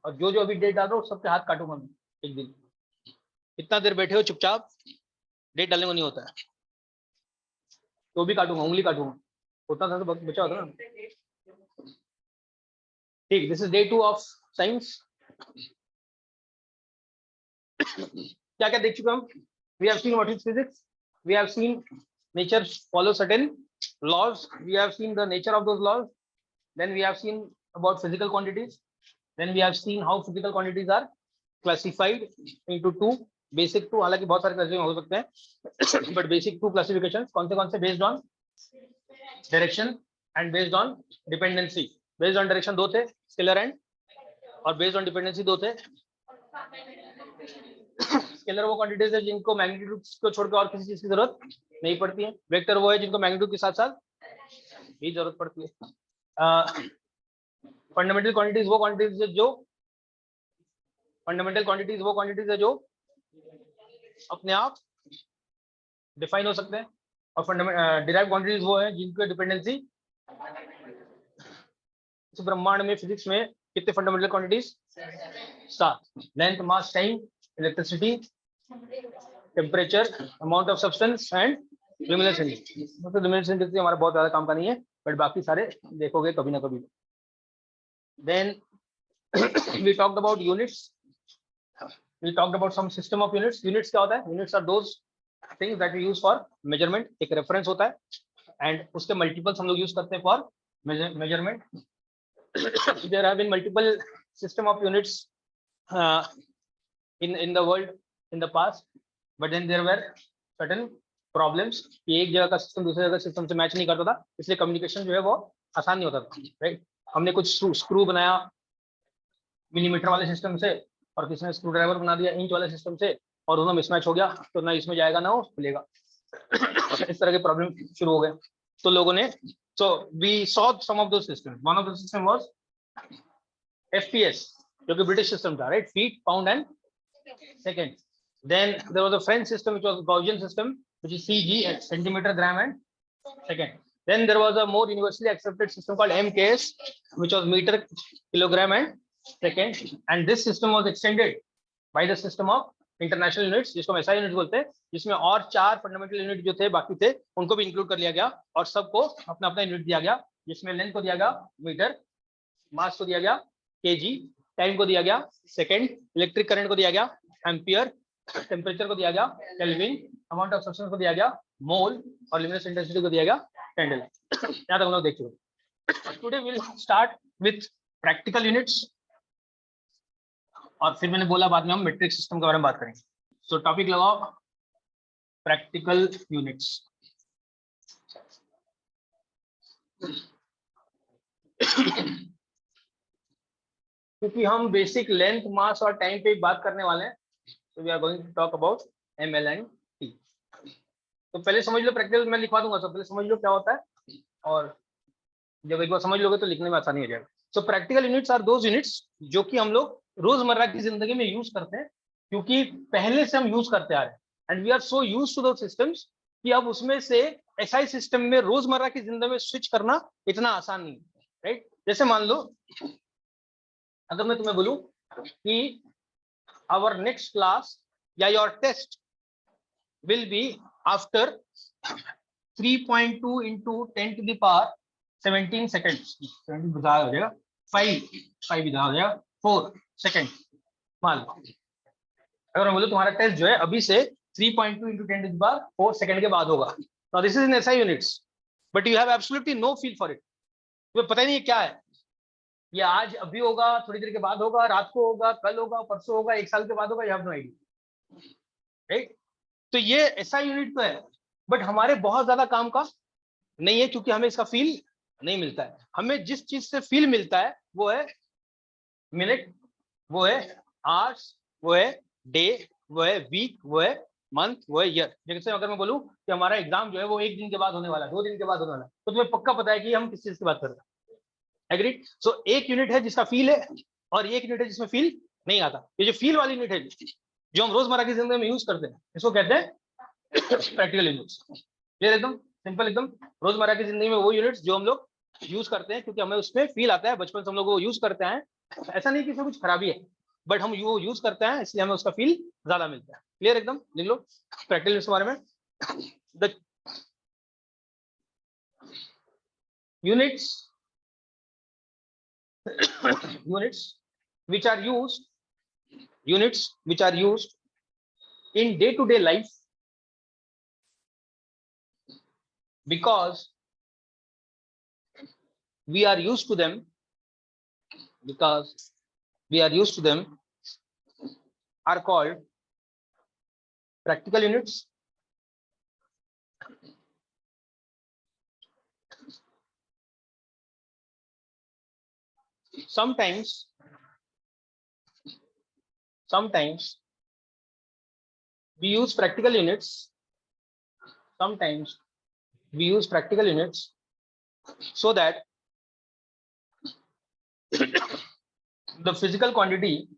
और जो जो अभी डेट डाल रहा हूँ सबके हाथ काटूंगा मैं एक दिन। इतना देर बैठे हो चुपचाप, डेट डालने को नहीं होता है तो भी काटूंगा, उंगली काटूंगा, उतना था तो बचा होता ना। ठीक, this is day 2 of science. क्या क्या देख चुके हम? We have seen what is physics, we have seen nature follow certain laws, we have seen the nature of those laws, then we have seen about physical quantities, then we have seen how physical quantities are classified into two, basic two, हालांकि बहुत सारे classification हो सकते हैं but basic two classifications कौन से based on direction and based on dependency। based on direction दो थे, scalar and, और based on dependency दो थे। स्केलर वो क्वांटिटीज है जिनको मैग्नीट्यूड को छोड़कर और किसी चीज की जरूरत नहीं पड़ती है। वेक्टर वो है जिनको मैग्नीट्यूड के साथ साथ भी जरूरत पड़ती है। फंडामेंटल क्वांटिटीज वो क्वांटिटीज है जो अपने आप डिफाइन हो सकते हैं, और डिराइव्ड क्वांटिटीज वो है जिनकी डिपेंडेंसी, इस ब्रह्मांड में फिजिक्स में कितने fundamental quantities? 7। Length, mass, time, electricity, temperature, amount of substance and luminescence। मतलब luminescence हमारा बहुत ज्यादा काम का नहीं है, बट बाकी सारे देखोगे कभी ना कभी। Then we talked about units, we talked about some system of units। units क्या होता है? units are those things that we use for measurement। एक reference होता है and उसके multiples हम लोग use करते हैं for measurement। there have been multiple system of units in the world in the past, but then there were certain problems कि एक जगह का सिस्टम दूसरे जगह सिस्टम से मैच नहीं करता था, इसलिए कम्युनिकेशन जो है वो आसान नहीं होता था, राइट। हमने कुछ स्क्रू बनाया मिलीमीटर वाले सिस्टम से और किसी ने स्क्रू ड्राइवर बना दिया इंच वाले सिस्टम से, और दोनों मिसमैच हो गया तो ना इसमें जाएगा ना वो खुलेगा। इस तरह के प्रॉब्लम शुरू हो गए तो लोगों ने, so we saw some of those system. One of the system was FPS जो कि ब्रिटिश सिस्टम था, right, feet, pound and second. Then there was a French system which was Gaussian system, which is CG, centimeter, gram and second. Then there was a more universally accepted system called MKS, which was meter, kilogram and second. And this system was extended by the system of international units, जिसको हम SI units बोलते हैं, जिसमें और 4 fundamental unit जो थे बाकी थे उनको भी इंक्लूड कर लिया गया और सबको अपना अपना यूनिट दिया गया, जिसमें लेंथ को दिया गया मीटर, मास को दिया गया kg, टाइम को दिया गया सेकेंड, इलेक्ट्रिक करंट को दिया गया एम्पियर, टेम्परेचर को दिया गया केल्विन, अमाउंट ऑफ सब्सटेंस को दिया गया मोल और लुमिनस इंटेंसिटी को दिया गया कैंडल। यहाँ तक हम लोग देख चुके। Today will start with practical units और फिर मैंने बोला बाद में हम मेट्रिक सिस्टम के बारे में बात करेंगे। सो टॉपिक लगाओ प्रैक्टिकल यूनिट्स। क्योंकि हम बेसिक लेंथ, मास और टाइम पे बात करने वाले हैं, so we are going to talk about ML and T। तो पहले समझ लो प्रैक्टिकल, मैं लिखवा दूंगा, सब पहले समझ लो क्या होता है और जब एक बार समझ लोगे तो लिखने में आसानी हो जाएगा। So practical units are those units जो कि हम लोग रोजमर्रा की जिंदगी में यूज करते हैं, क्योंकि पहले से हम यूज करते आ रहे हैं and we are so used to those systems कि अब उसमें से SI सिस्टम में रोजमर्रा की जिंदगी में स्विच करना इतना आसान नहीं है, राइट। जैसे मान लो अगर मैं तुम्हें बोलूं कि our next class या your test will be after 3.2 into 10 to the power 17 seconds। 17 विधा हो जाएगा, 5 विधा हो जाएगा, 4 सेकेंड। मान लो अगर मैं बोलूं तुम्हारा टेस्ट जो है अभी से 3.2 into 10 to the power 4 second के बाद होगा। Now this is in SI units, but you have absolutely no feel for it। तुम्हें पता ही नहीं क्या है, ये आज अभी होगा, थोड़ी देर के बाद होगा, रात को होगा, कल होगा, परसों होगा, 1 साल के बाद होगा, you have no idea, right. तो ये ऐसा यूनिट तो है बट हमारे बहुत ज्यादा काम का नहीं है, क्योंकि हमें इसका फील नहीं मिलता है। हमें जिस चीज से फील मिलता है वो है मिनट, वो है आवर्स, वो है डे, वो है वीक, वो है मंथ, वो है ईयर। जैसे अगर मैं बोलूं कि हमारा एग्जाम जो है वो 1 दिन के बाद होने वाला है, 2 दिन के बाद होने वाला है, तो तुम्हें पक्का पता है कि हम किस चीज की बात कर रहे हैं। एग्रीड। सो एक यूनिट है जिसका फील है और एक यूनिट है जिसमें फील नहीं आता। ये जो फील वाली यूनिट है जो हम रोजमर्रा की जिंदगी में यूज करते हैं, इसको कहते हैं प्रैक्टिकल यूनिट्स। क्लियर, एकदम सिंपल, एकदम रोजमर्रा की जिंदगी में वो यूनिट्स जो हम लोग यूज करते हैं क्योंकि हमें उसमें फील आता है, बचपन से हम लोग वो यूज करते हैं ऐसा नहीं कि इसमें कुछ खराबी है, बट हम वो यूज करते हैं इसलिए हमें उसका फील ज्यादा मिलता है। क्लियर एकदम, लिख लो प्रैक्टिकल यूनिट्स के बारे में। The units units which are used in day to day life because we are used to them are called practical units. Sometimes we use practical units so that the physical quantity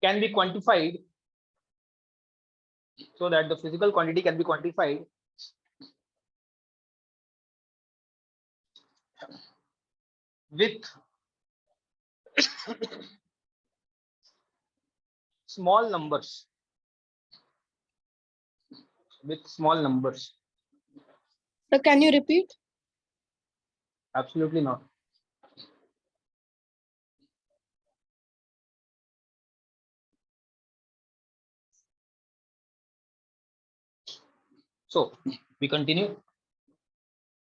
can be quantified with small numbers. So can you repeat? Absolutely not. So we continue.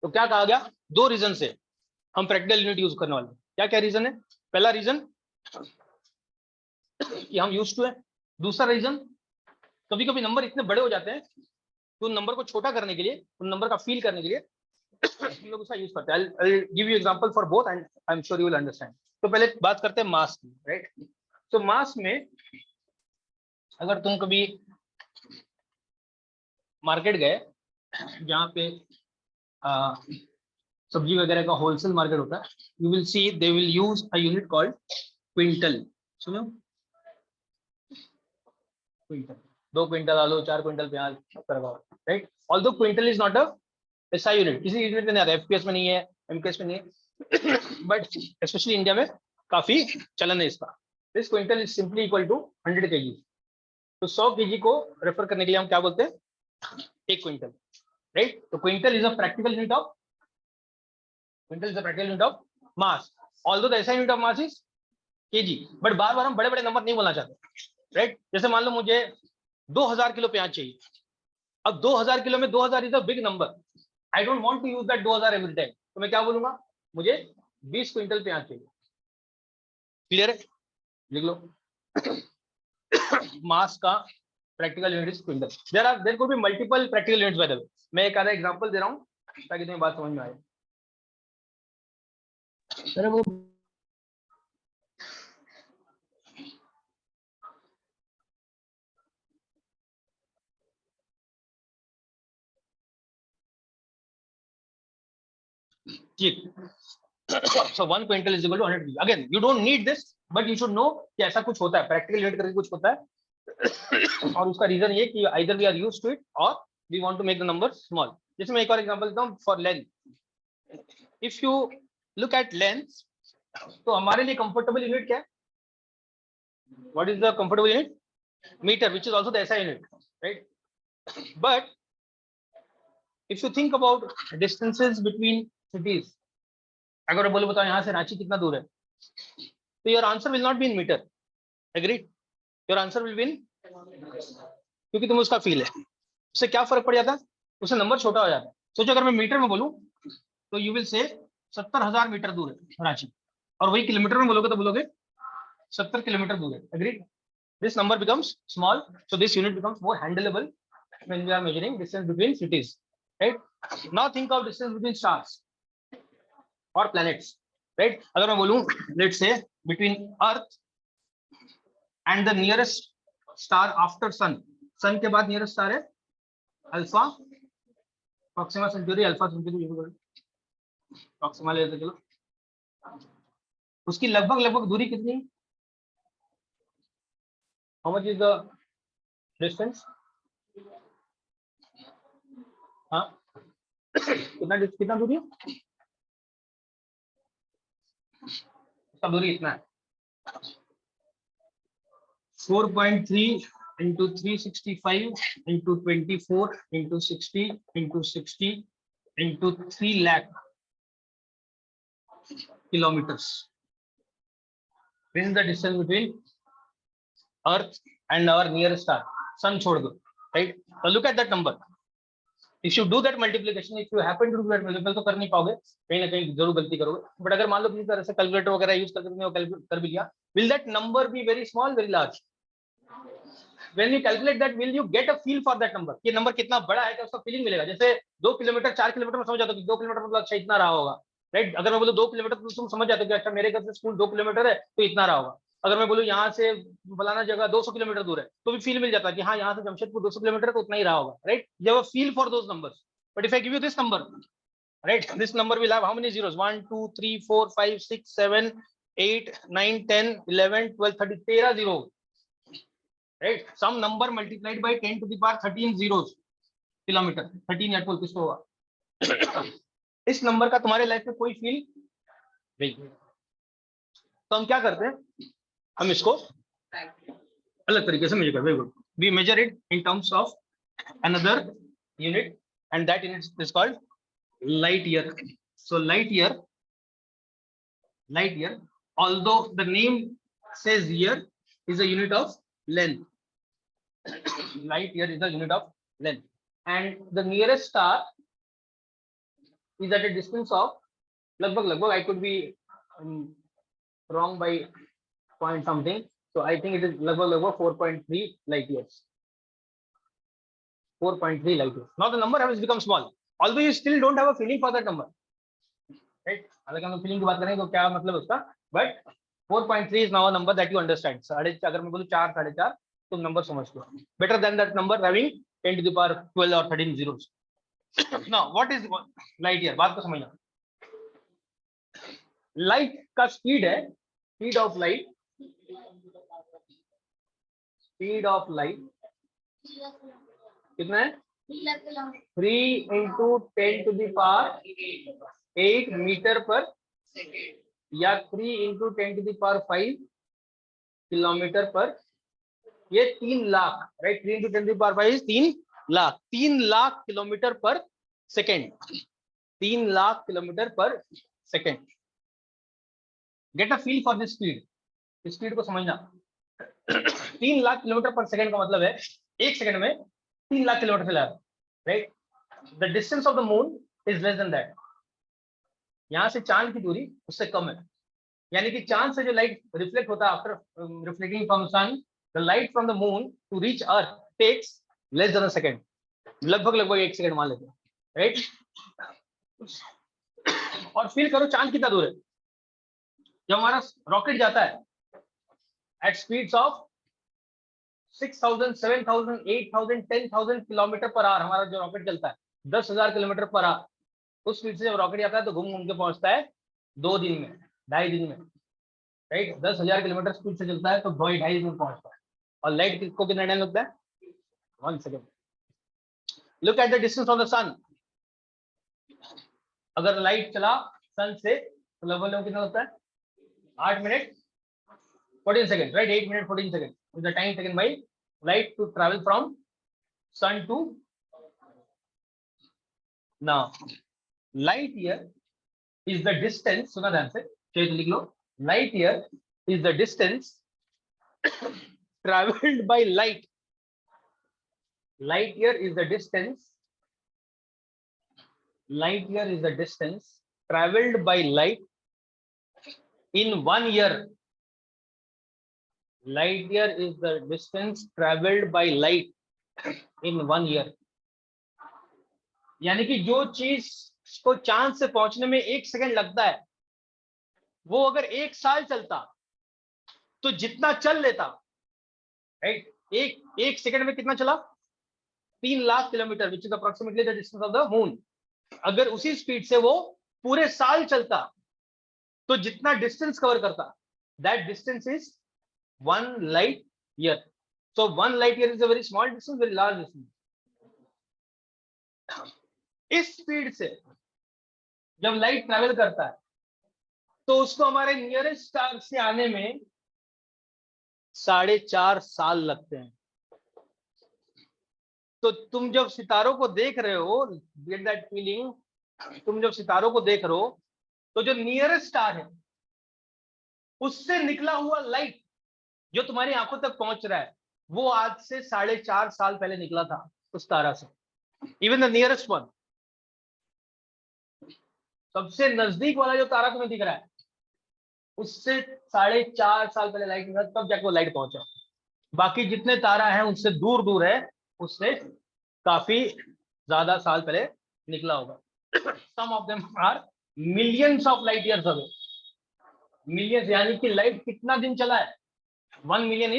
तो क्या कहा गया, दो reason से हम practical unit use करने वाले हैं। क्या क्या रीजन है? पहला रीजन कि हम यूज टू है, दूसरा रीजन कभी कभी नंबर इतने बड़े हो जाते हैं तो उन नंबर को छोटा करने के लिए, उन नंबर का फील करने के लिए हम लोग उसका यूज करते हैं। I give you example for both and I am sure you will understand. तो पहले बात करते हैं मास की, राइट। तो मास में अगर तुम कभी मार्केट गए जहाँ पे सब्जी वगैरह का होलसेल मार्केट होता है, you will see they will use a unit called quintal. सुनो, क्विंटल, 2 क्विंटल आलू, 4 क्विंटल प्याज, right. Although quintal is not a SI unit, किसी यूनिट में नहीं आता, एफपीएस में नहीं है, एमकेएस में नहीं है, बट स्पेशली इंडिया में काफी चलन है इसका। This quintal is simply equal to 100 KG. तो 100 केजी को रेफर करने के लिए हम क्या बोलते हैं? 1 क्विंटल, राइट। तो quintal is a practical unit of mass, although the SI unit of mass is KG. But बार बार हम बड़े बड़े नंबर नहीं बोलना चाहते, राइट। जैसे मान लो मुझे 2000 किलो प्याज चाहिए, अब 2000 किलो में 2000 is a big number, I don't want to use that 2000 every time, तो मैं क्या बोलूंगा, मुझे 20 क्विंटल प्याज चाहिए। क्लियर है, लिख लो। मास का practical unit is quintal. There could be multiple practical units by the way. मैं एक आधा एग्जांपल दे रहा हूं ताकि तुम्हें बात समझ में आए। सर वो So 1 quintal is equal to 100 kg. Again, you don't need this, but you should know कि ऐसा कुछ होता है, प्रैक्टिकल यूनिट करके कुछ होता है और उसका रीजन ये कि either we are used to it or we want to make the number small. जैसे मैं एक और एग्जांपल देता हूँ for length. If you look at length, तो हमारे लिए कंफर्टेबल यूनिट क्या है? What is the comfortable unit? Metre, which is also the SI unit, right? But if you think about distances between cities, अगर बोलो बताओ यहाँ से रांची कितना दूर है, तो your answer will not be in metre, agreed? Your answer will be in, क्योंकि तुम्हें उसका फील है। उससे क्या फर्क पड़ जाता है? उससे नंबर छोटा हो जाता है। सोचो अगर मैं मीटर में बोलूं तो यू विल से 70,000 मीटर दूर है रांची, और वही किलोमीटर में बोलोगे तो बोलोगे 70 किलोमीटर दूर है, agreed? This number becomes small, so this unit becomes more handleable when we are measuring distance between cities, right? Now think of distance between stars or planets, right? अगर मैं बोलूं let's say between earth and the nearest star after sun, sun के बाद nearest star है Alpha, Proxima Centauri, Alpha Centauri, Proxima लेते चलो, उसकी लगभग दूरी कितनी? How much is the distance? हाँ, कितना दूरी है? इसका दूरी इतना है 4.3 into 365 into 24 into 60 into 60 into 3 lakh kilometers. This is the distance between Earth and our nearest star. Sun छोड़ दो, right? So look at that number. If you do that multiplication, if you happen to do that multiple, तो कर नहीं पाओगे, कहीं ना कहीं जरूर गलती करोगे. बट अगर मान लो किसी तरह से कैलकुलेटर वगैरह यूज करके तुमने वो कैलकुलेट कर भी लिया, will that number be very small, very large? When you calculate that, will you get a feel for that number? ये नंबर कितना बड़ा है, क्या उसका फीलिंग मिलेगा? जैसे 2 किलोमीटर 4 किलोमीटर में समझ जाते हो कि 2 किलोमीटर मतलब अच्छा इतना रहा होगा, राइट? अगर मैं बोलूँ 2 किलोमीटर तो तुम समझ जाते हो कि अच्छा मेरे घर से स्कूल 2 किलोमीटर है तो इतना रहा होगा. अगर मैं बोलूँ यहाँ से फलाना जगह 200 किलोमीटर दूर है तो भी फील मिल जाता है कि हाँ यहाँ से जमशेदपुर 200 किलोमीटर तो उतना ही रहा होगा, right? You have a feel for those numbers. But if I give you this number, right, this number will have how many zeros? 1 2 3 4 5 6 7 8 9 10 11 12 13 13 zeros, right? Some number multiplied by 10 to the power 13 zeros kilometre, 13 या 12 किसको होगा? इस number का तुम्हारे life में कोई feel नहीं. तो हम क्या करते हैं, हम इसको अलग तरीके से मेजर करते हैं. We measure it in terms of another unit and that unit is called light year. So light year, although the name says year, is a unit of length. Light year is a unit of length, and the nearest star is at a distance of lagbhag I could be wrong by point something, so I think it is lagbhag 4.3 light years. 4.3 light years. Now the number has become small, although you still don't have a feeling for that number, right? अगर हम feeling की बात करें तो क्या मतलब उसका, but 4.3 is now a number that you understand. अगर मैं बोलूं 4 4.5 तुम नंबर समझ लो, better than that number having 10 to the power 12 or 13 zeros. Now what is light year? बात को समझना. लाइट का स्पीड है, स्पीड ऑफ लाइट कितना है? 3 into 10 to the power 8 metre पर या 3 into 10 to the power 5 kilometre पर. ये 3 lakh, right? 3 into 10 to the power 5 is 3 lakh. 3 lakh kilometre पर सेकेंड. 3 लाख किलोमीटर पर second. Get a feel for this speed. Speed को समझना. 3 लाख किलोमीटर पर सेकेंड का मतलब है एक सेकंड में 3 लाख किलोमीटर चला, right? The distance of the moon is less than that. यहां से चांद की दूरी उससे कम है, यानी कि चांद से जो लाइट रिफ्लेक्ट होता है after reflecting from sun, the light from the moon to reach earth takes less than a second. लगभग 1 सेकंड मान लेते हैं, राइट? और फील करो चांद कितना दूर है. जब हमारा रॉकेट जाता है at speeds of 6000 7000 8000 10,000 kilometre per hour, हमारा जो रॉकेट चलता है 10,000 किलोमीटर पर आवर, उस स्पीड से जब रॉकेट जाता है तो घूम घूम के पहुंचता है 2 दिन में, 2.5 दिन में, राइट? 10,000 किलोमीटर स्पीड से चलता है तो 2.5 दिन में पहुंचता है. और लाइट को कितना टाइम लगता है? 1 second. Look at the distance of the sun. अगर लाइट चला सन से तो लगभग कितना लगता है? 8 minute 14 seconds, right? 8 minutes 14 seconds is the time taken by light to travel from sun to. Now light year is the distance, सुना ध्यान से, चलिए लिख लो. Light year is the distance traveled by light. Light year is the distance. Light year is the distance traveled by light in 1 year. Light year is the distance traveled by light in 1 year. यानी कि जो चीज को चांद से पहुंचने में 1 second लगता है, वो अगर 1 साल चलता तो जितना चल लेता, राइट? एक सेकंड में कितना चला? 3 lakh kilometre, which is approximately the distance of the moon. अगर उसी स्पीड से वो पूरे साल चलता तो जितना डिस्टेंस कवर करता, that distance is 1 light year. So 1 light year is a very small distance, very large distance. इस स्पीड से जब लाइट ट्रैवल करता है तो उसको हमारे नियरेस्ट स्टार से आने में 4.5 साल लगते हैं। तो तुम जब सितारों को देख रहे हो, गेट दैट फीलिंग, तुम जब सितारों को देख रहे हो तो जो नियरेस्ट स्टार है उससे निकला हुआ लाइट जो तुम्हारी आंखों तक पहुंच रहा है वो आज से 4.5 साल पहले निकला था उस तारा से। इवन द नियरेस्ट वन, सबसे नजदीक वाला जो तारा तुम्हें दिख रहा है उससे 4.5 साल पहले लाइट निकला, तब जाके वो लाइट पहुंचा। बाकी जितने तारा हैं उनसे दूर दूर है, उससे काफी ज्यादा साल पहले निकला होगा। Some of them are millions of light years away. Millions यानी कि लाइट कितना दिन चला है? 1 मिलियन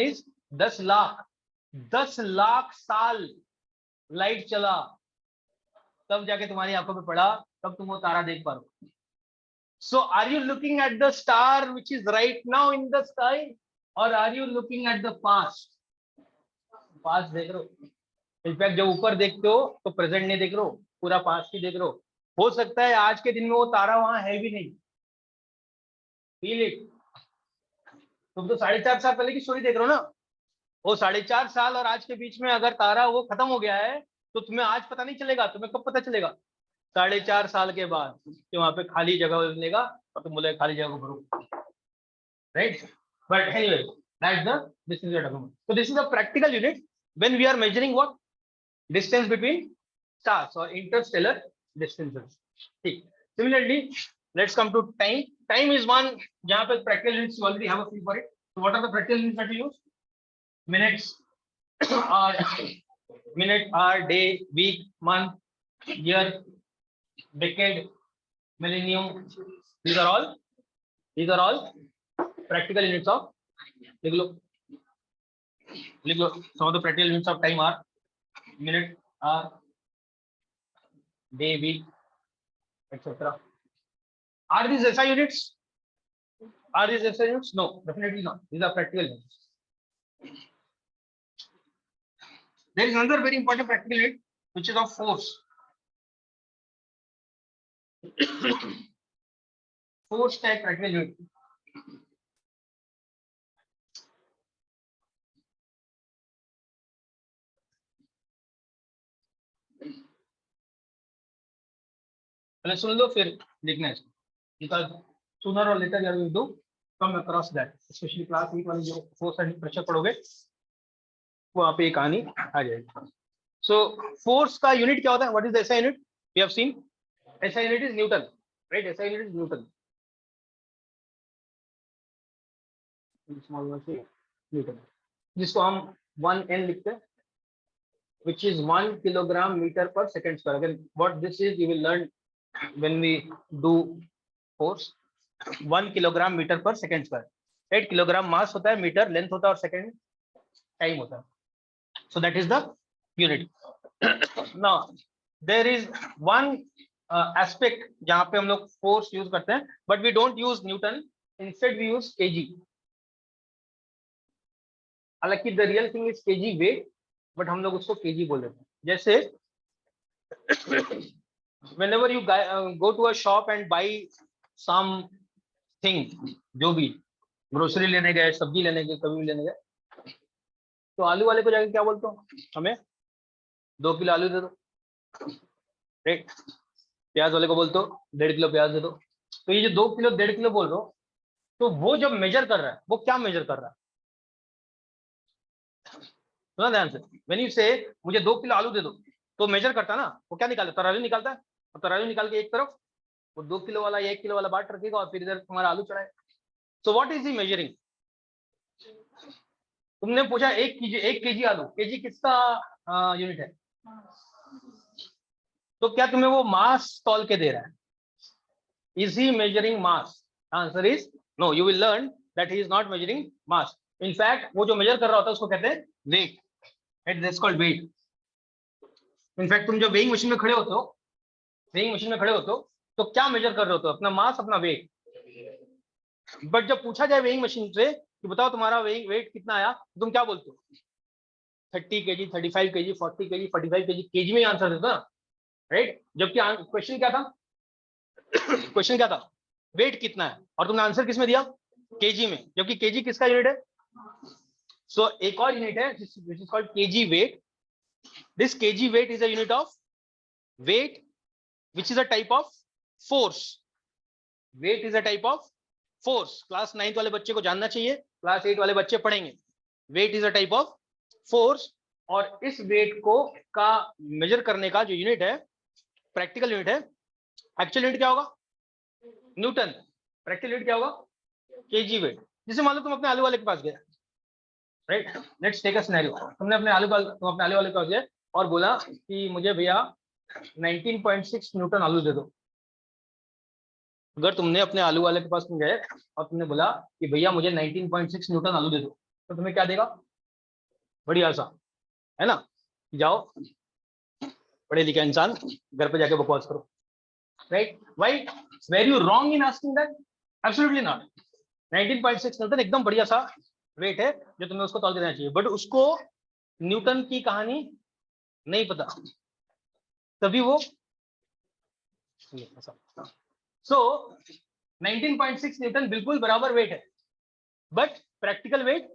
इज 10 लाख। 10 लाख साल लाइट चला, तब जाके तुम्हारी आंखों पे पड़ा, तब तुम वो तारा देख पा रहे हो। So are you looking at the star which is right now in the sky, और are you looking at the past? Past देख रहे हो। इनफैक्ट जब ऊपर देखते हो तो प्रेजेंट नहीं देख रहे हो, पूरा पास्ट ही देख रहे हो सकता है आज के दिन में वो तारा वहां है भी नहीं। Feel it. तुम तो 4.5 साल पहले की स्टोरी देख रहे हो ना, वो 4.5 साल और आज के बीच में अगर तारा वो खत्म हो गया है तो तुम्हें आज पता नहीं चलेगा, तुम्हें कब पता चलेगा? 4.5 साल के बाद, कि वहां पे खाली जगह मिलेगा और तुम बोले खाली जगह को भरो, right? But anyway, that's the this is document. So this is a practical unit when we are measuring what? Distance between stars और इंटरस्टेलर डिस्टेंसेस। ठीक। Similarly let's come to time. Time is one जहां पे practical units you already have a feel for it. So what are the practical units that you use? minutes hour, day, week, month, year, decade, millennium. These are all practical units of, लिख लो some of the practical units of time are minute, hour, day, week, etc. Are these SI units? No, definitely not. These are practical units. There is another very important practical unit which is of force. Force type practical unit. पहले सुन लो फिर लिखना है, because sooner or later you are going to come across that, especially class 8 वाली जो force and pressure पढ़ोगे वहाँ पे एक कहानी आ जाएगी। So force का यूनिट क्या होता है? What is the SI unit? We have seen SI unit is Newton, right? SI unit is Newton. Newton, जिसको हम 1N लिखते हैं, which is 1 kilogram meter per second square. Again, what this is you will learn when we do force. 1 kilogram meter per second square. 8 kilogram mass होता है, metre length होता है और second time होता है. So that is the unit. Now there is one aspect जहाँ पे हम लोग force use करते हैं, but we don't use Newton. Instead we use kg. हालांकि the real thing is kg weight, but हम लोग उसको kg बोल देते हैं. जैसे whenever you go to a shop and buy something, जो भी ग्रोसरी लेने गए, सब्जी लेने गए, कभी भी लेने गए, तो आलू वाले को जाके क्या बोलते हो? हमें 2 किलो आलू दे दो, राइट? प्याज वाले को बोलते हो 1.5 किलो प्याज दे दो. तो ये जो 2 किलो 1.5 किलो बोल रहे हो, तो वो जब मेजर कर रहा है वो क्या मेजर कर रहा है? सुना ध्यान से. व्हेन यू से मुझे 2 किलो आलू दे दो, तो मेजर करता ना, वो क्या निकालता है? तराजू निकालता है. और तराजू निकाल के एक तरफ वो 2 किलो वाला या 1 किलो वाला बाट रखेगा और फिर इधर तुम्हारा आलू चढ़ाएगा. So what is he measuring? तुमने पूछा 1 केजी आलू, केजी किसका यूनिट है? तो क्या तुम्हें वो मास तौल के दे रहा है? Is he measuring mass? Answer is no. You will learn that he is not measuring mass. In fact वो जो मेजर कर रहा होता है उसको कहते हैं weight. It is called weight. In fact तुम जो वेइंग मशीन में खड़े होते हो, तो क्या मेजर कर रहे होते हो? अपना मास, अपना वेट. बट जब पूछा जाए वेइंग मशीन से कि बताओ तुम्हारा वेट कितना आया, तुम क्या बोलते हो? 30 kg, 35 kg, 40 kg, 45 kg. KG में आंसर देता, राइट? जबकि क्वेश्चन क्या था? क्वेश्चन क्या था, वेट कितना है, और तुमने आंसर किस में दिया, केजी में, जबकि केजी किसका यूनिट है। सो एक और यूनिट है which is called kg weight. This kg weight is a unit of weight which is a type of force. Weight is a type of force. Class 9th वाले बच्चे को जानना चाहिए, क्लास 8 वाले बच्चे पढ़ेंगे। Weight is a type of force, और इस वेट को का मेजर करने का जो यूनिट है, प्रैक्टिकल यूनिट है, एक्चुअल यूनिट क्या होगा, न्यूटन। प्रैक्टिकल यूनिट क्या होगा, केजी वेट। जैसे मान लो तुम अपने आलू वाले के पास गए, right, let's take a scenario, तुम अपने आलू वाले के पास गए और बोला कि मुझे भैया 19.6 न्यूटन आलू दे दो। अगर तुमने अपने आलू वाले के पास तुम गए और तुमने बोला कि भैया मुझे 19.6 न्यूटन आलू दे दो, तो तुम्हें क्या देगा, बढ़िया सा, है ना, जाओ पढ़े लिखे इंसान घर पे जाके बकवास करो, right. Why were you wrong in asking that, absolutely not. 19.6 newton एकदम बढ़िया सा वेट है जो तुम्हें उसको तौल के देना चाहिए, बट उसको न्यूटन की कहानी नहीं पता, तभी वो सो 19.6 न्यूटन बिल्कुल बराबर वेट है, but practical weight,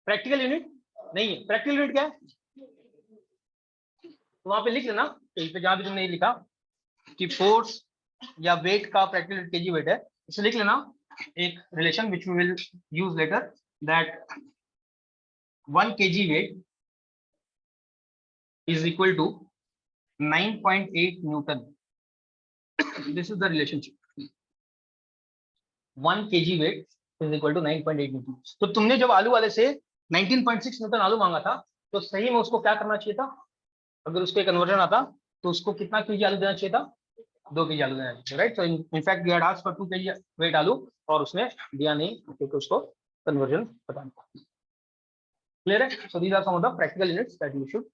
practical unit नहीं है। प्रैक्टिकल यूनिट क्या है, तो वहां पे लिख लेना कहीं पे जहां भी तुमने लिखा कि फोर्स या वेट का प्रैक्टिकल यूनिट केजी वेट है, इसे लिख लेना एक relation which we will use later, that 1 kg weight is equal to 9.8 Newton. This is the relationship. 1 kg weight is equal to 9.8 Newton. तो तुमने जब आलू वाले से 19.6 न्यूटन आलू मांगा था, तो सही में उसको क्या करना चाहिए था, अगर उसको कन्वर्जन आता तो उसको कितना केजी आलू देना चाहिए था, 2 केजी आलू देना चाहिए, right. So in fact we had asked for 2 KG weight आलू, और उसने दिया नहीं क्योंकि उसको कन्वर्जन पता नहीं। क्लियर है। So these are some of the practical units that you should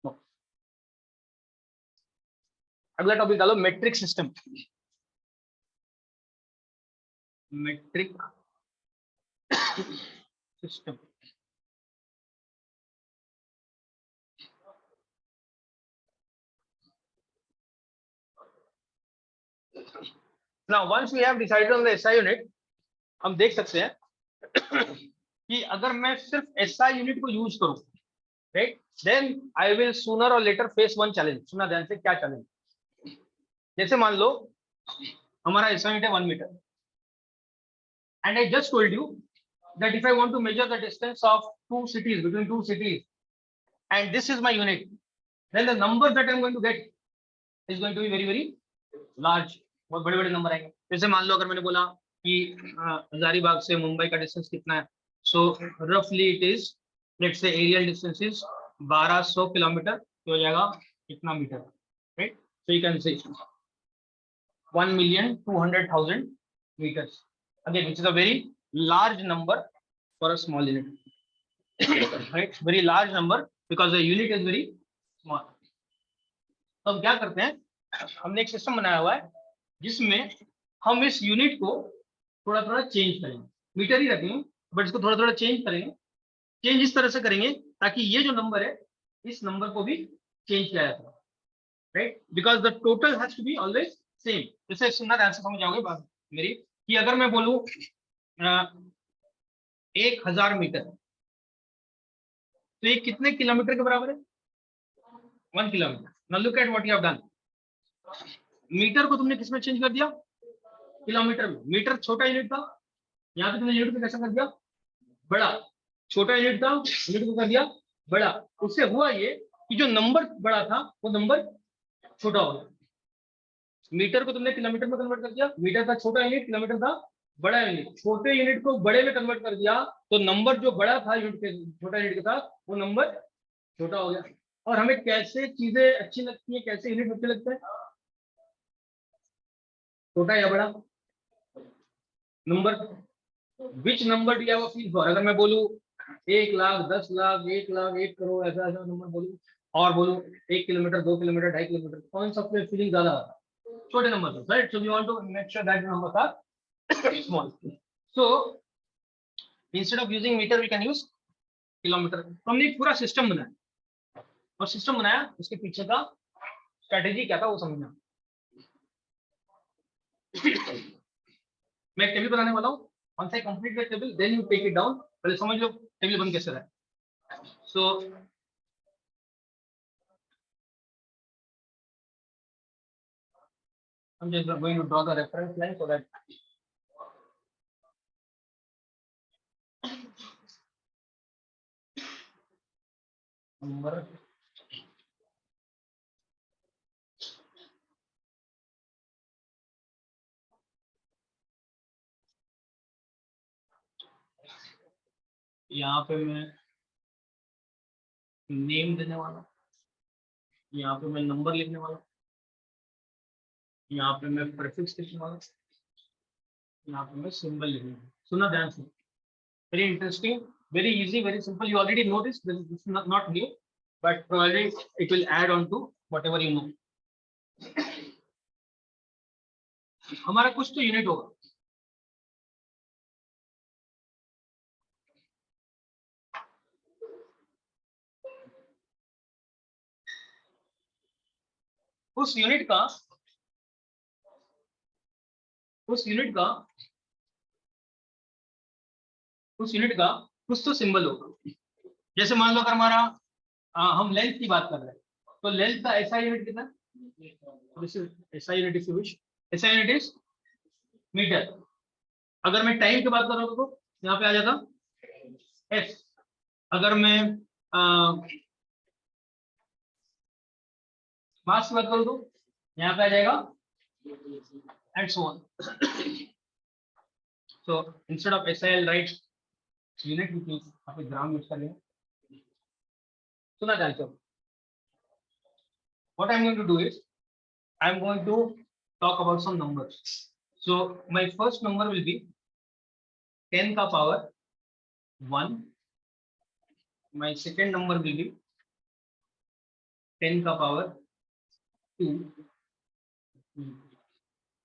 know. अगला टॉपिक डालो, metric system. Metric system. Now once we have decided on the SI unit, हम देख सकते हैं कि अगर मैं सिर्फ SI यूनिट को यूज करूं, right, then I will sooner or later face one challenge. सुना ध्यान से, क्या चैलेंज, जैसे मान लो हमारा SI यूनिट है 1 metre, and I just told you that if I want to measure the distance of between two cities, and this is my unit, then the number that I'm going to get is going to be very very large. बहुत बड़े बड़े number आएंगे। जैसे मान लो अगर मैंने बोला कि हजारीबाग से मुंबई का डिस्टेंस कितना है, सो रफली it is, let's say aerial distance is 1200 kilometre, तो हो जाएगा कितना metre, right. So you can say 1,200,000 meters, again which is a very large number for a small unit, right, very large number because the unit is very small. तो हम क्या करते हैं, हमने एक सिस्टम बनाया हुआ है जिसमें हम इस यूनिट को थोड़ा थोड़ा चेंज करेंगे, मीटर ही रखेंगे बट इसको थोड़ा थोड़ा चेंज करेंगे। चेंज इस तरह से करेंगे ताकि ये जो नंबर है इस नंबर को भी चेंज किया जाता है, right, because the total has to be always same. जैसे सुनना ध्यान से समझ जाओगे बात मेरी, कि अगर मैं बोलूं 1000 मीटर, तो ये कितने किलोमीटर के बराबर है, 1 kilometre. Now look at what you have done, metre को तुमने किसमें चेंज कर दिया, किलोमीटर में। मीटर छोटा यूनिट था, यहाँ पे तुमने यूनिट को कैसा कर दिया, बड़ा। छोटा यूनिट था, यूनिट को कर दिया बड़ा। उससे हुआ ये कि जो नंबर बड़ा था वो नंबर छोटा हो गया। मीटर को तुमने किलोमीटर में कन्वर्ट कर दिया, मीटर था छोटा यूनिट, किलोमीटर था बड़ा यूनिट। छोटे यूनिट को बड़े में कन्वर्ट कर दिया तो नंबर जो बड़ा था यूनिट के, छोटा यूनिट का था, वो नंबर छोटा हो गया। और हमें कैसे चीजें अच्छी लगती है, कैसे यूनिट अच्छे लगते हैं, छोटा या बड़ा number. Which number do you have a feel for, अगर मैं बोलूं 1 लाख, 10 लाख, 1 लाख, 1 करोड़, ऐसा ऐसा नंबर बोलूं, और बोलूं 1 किलोमीटर, 2 किलोमीटर, 2.5 किलोमीटर, कौन सा पे फीलिंग ज्यादा आता है, छोटे नंबर से, right. So we want to make sure that numbers are small. So instead of using metre we can use kilometre. तो हमने एक पूरा सिस्टम बनाया, और सिस्टम बनाया उसके पीछे का स्ट्रेटेजी क्या था वो समझना। मैं एक टेबल बनाने वाला हूँ. Once I complete the table, then you take it down. पहले समझ लो टेबल बन कैसे रहा है. So I'm just going to draw the reference line so that number यहाँ पे मैं नेम देने वाला हूँ, यहाँ पे मैं नंबर लिखने वाला हूँ, यहाँ पे मैं प्रीफिक्स लिखने वाला हूँ, यहाँ पे मैं सिंबल लिखने वाला हूँ. सुना ध्यान से. Very interesting, very easy, very simple. You already know this. This is not new, but probably it will add on to whatever you know. हमारा कुछ तो यूनिट होगा. उस यूनिट का कुछ तो सिंबल होगा. जैसे मान लो अगर हमारा हम लेंथ की बात कर रहे हैं तो लेंथ का ऐसा यूनिट कितना है? ऐसा यूनिट इज मीटर. अगर मैं टाइम की बात कर रहा हूँ तो यहाँ पे आ जाता एफ. अगर मैं मास की बात करूँ तो यहाँ पे आ जाएगा and so on. So instead of SI I'll write unit which is आप ग्राम यूज कर लेंगे. सुना जानते हो. What I'm going to do is I'm going to talk about some numbers. So my first number will be 10 का power 1. My second number will be 10 का power 2.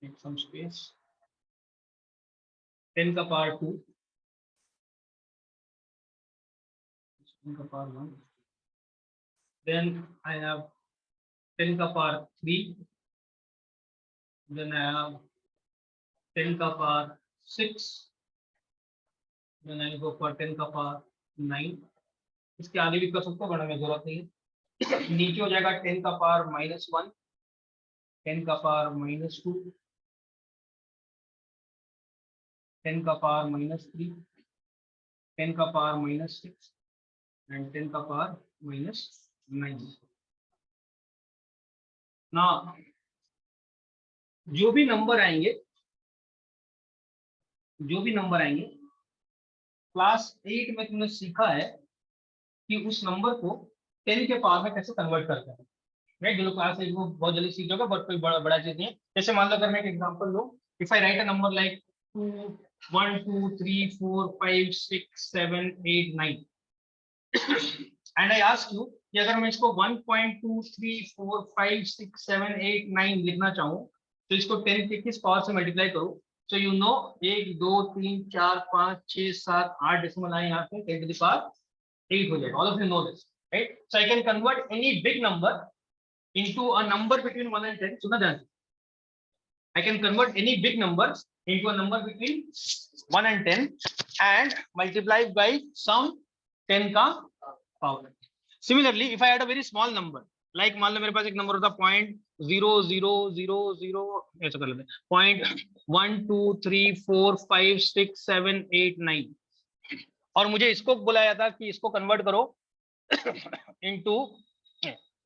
Make some space. 10 का power 2. 10 का power 1. Then I have 10 का power 3. Then I have 10 का power 6. Then I go for 10 का power 9. इसके आगे भी कर सकते हो, बड़ा में जरूरत नहीं है. नीचे हो जाएगा 10 का पावर -1, 10 का पावर -2, 10 का पावर -3, 10 का पावर -6 एंड 10 का पावर -9. ना जो भी नंबर आएंगे क्लास 8 में तुमने सीखा है कि उस नंबर को 10 के पावर में कैसे कन्वर्ट करते हैं. राइट. जो क्लास 8 में बहुत जल्दी सीख जाओगे, बट कोई बड़ा चीज नहीं है. जैसे मान लो अगर मैं एक एग्जांपल लूं, if I right a number like 2 1 2 3 4 5 6 7 8 9 and I ask you कि अगर मैं इसको 1.2 3 4 5 6 7 8 9 लिखना चाहूँ तो इसको 10 के किस पावर से मल्टीप्लाई करूँ. सो यू नो 1 2 3 4 5 6 7 8 डेसिमल आए यहाँ पे 10 to the power 8 हो जाएगा. All of you know this, right? So I can convert any big number into a number between 1 and 10. सुना ध्यान से. I can convert any big numbers into a number between 1 and 10 and multiply by some 10 का power. Similarly, if I had a very small number, like मान लो मेरे पास एक number होता 0.0000 ऐसा कर लेते हैं 0.123456789 और मुझे इसको बुलाया था कि इसको कन्वर्ट करो into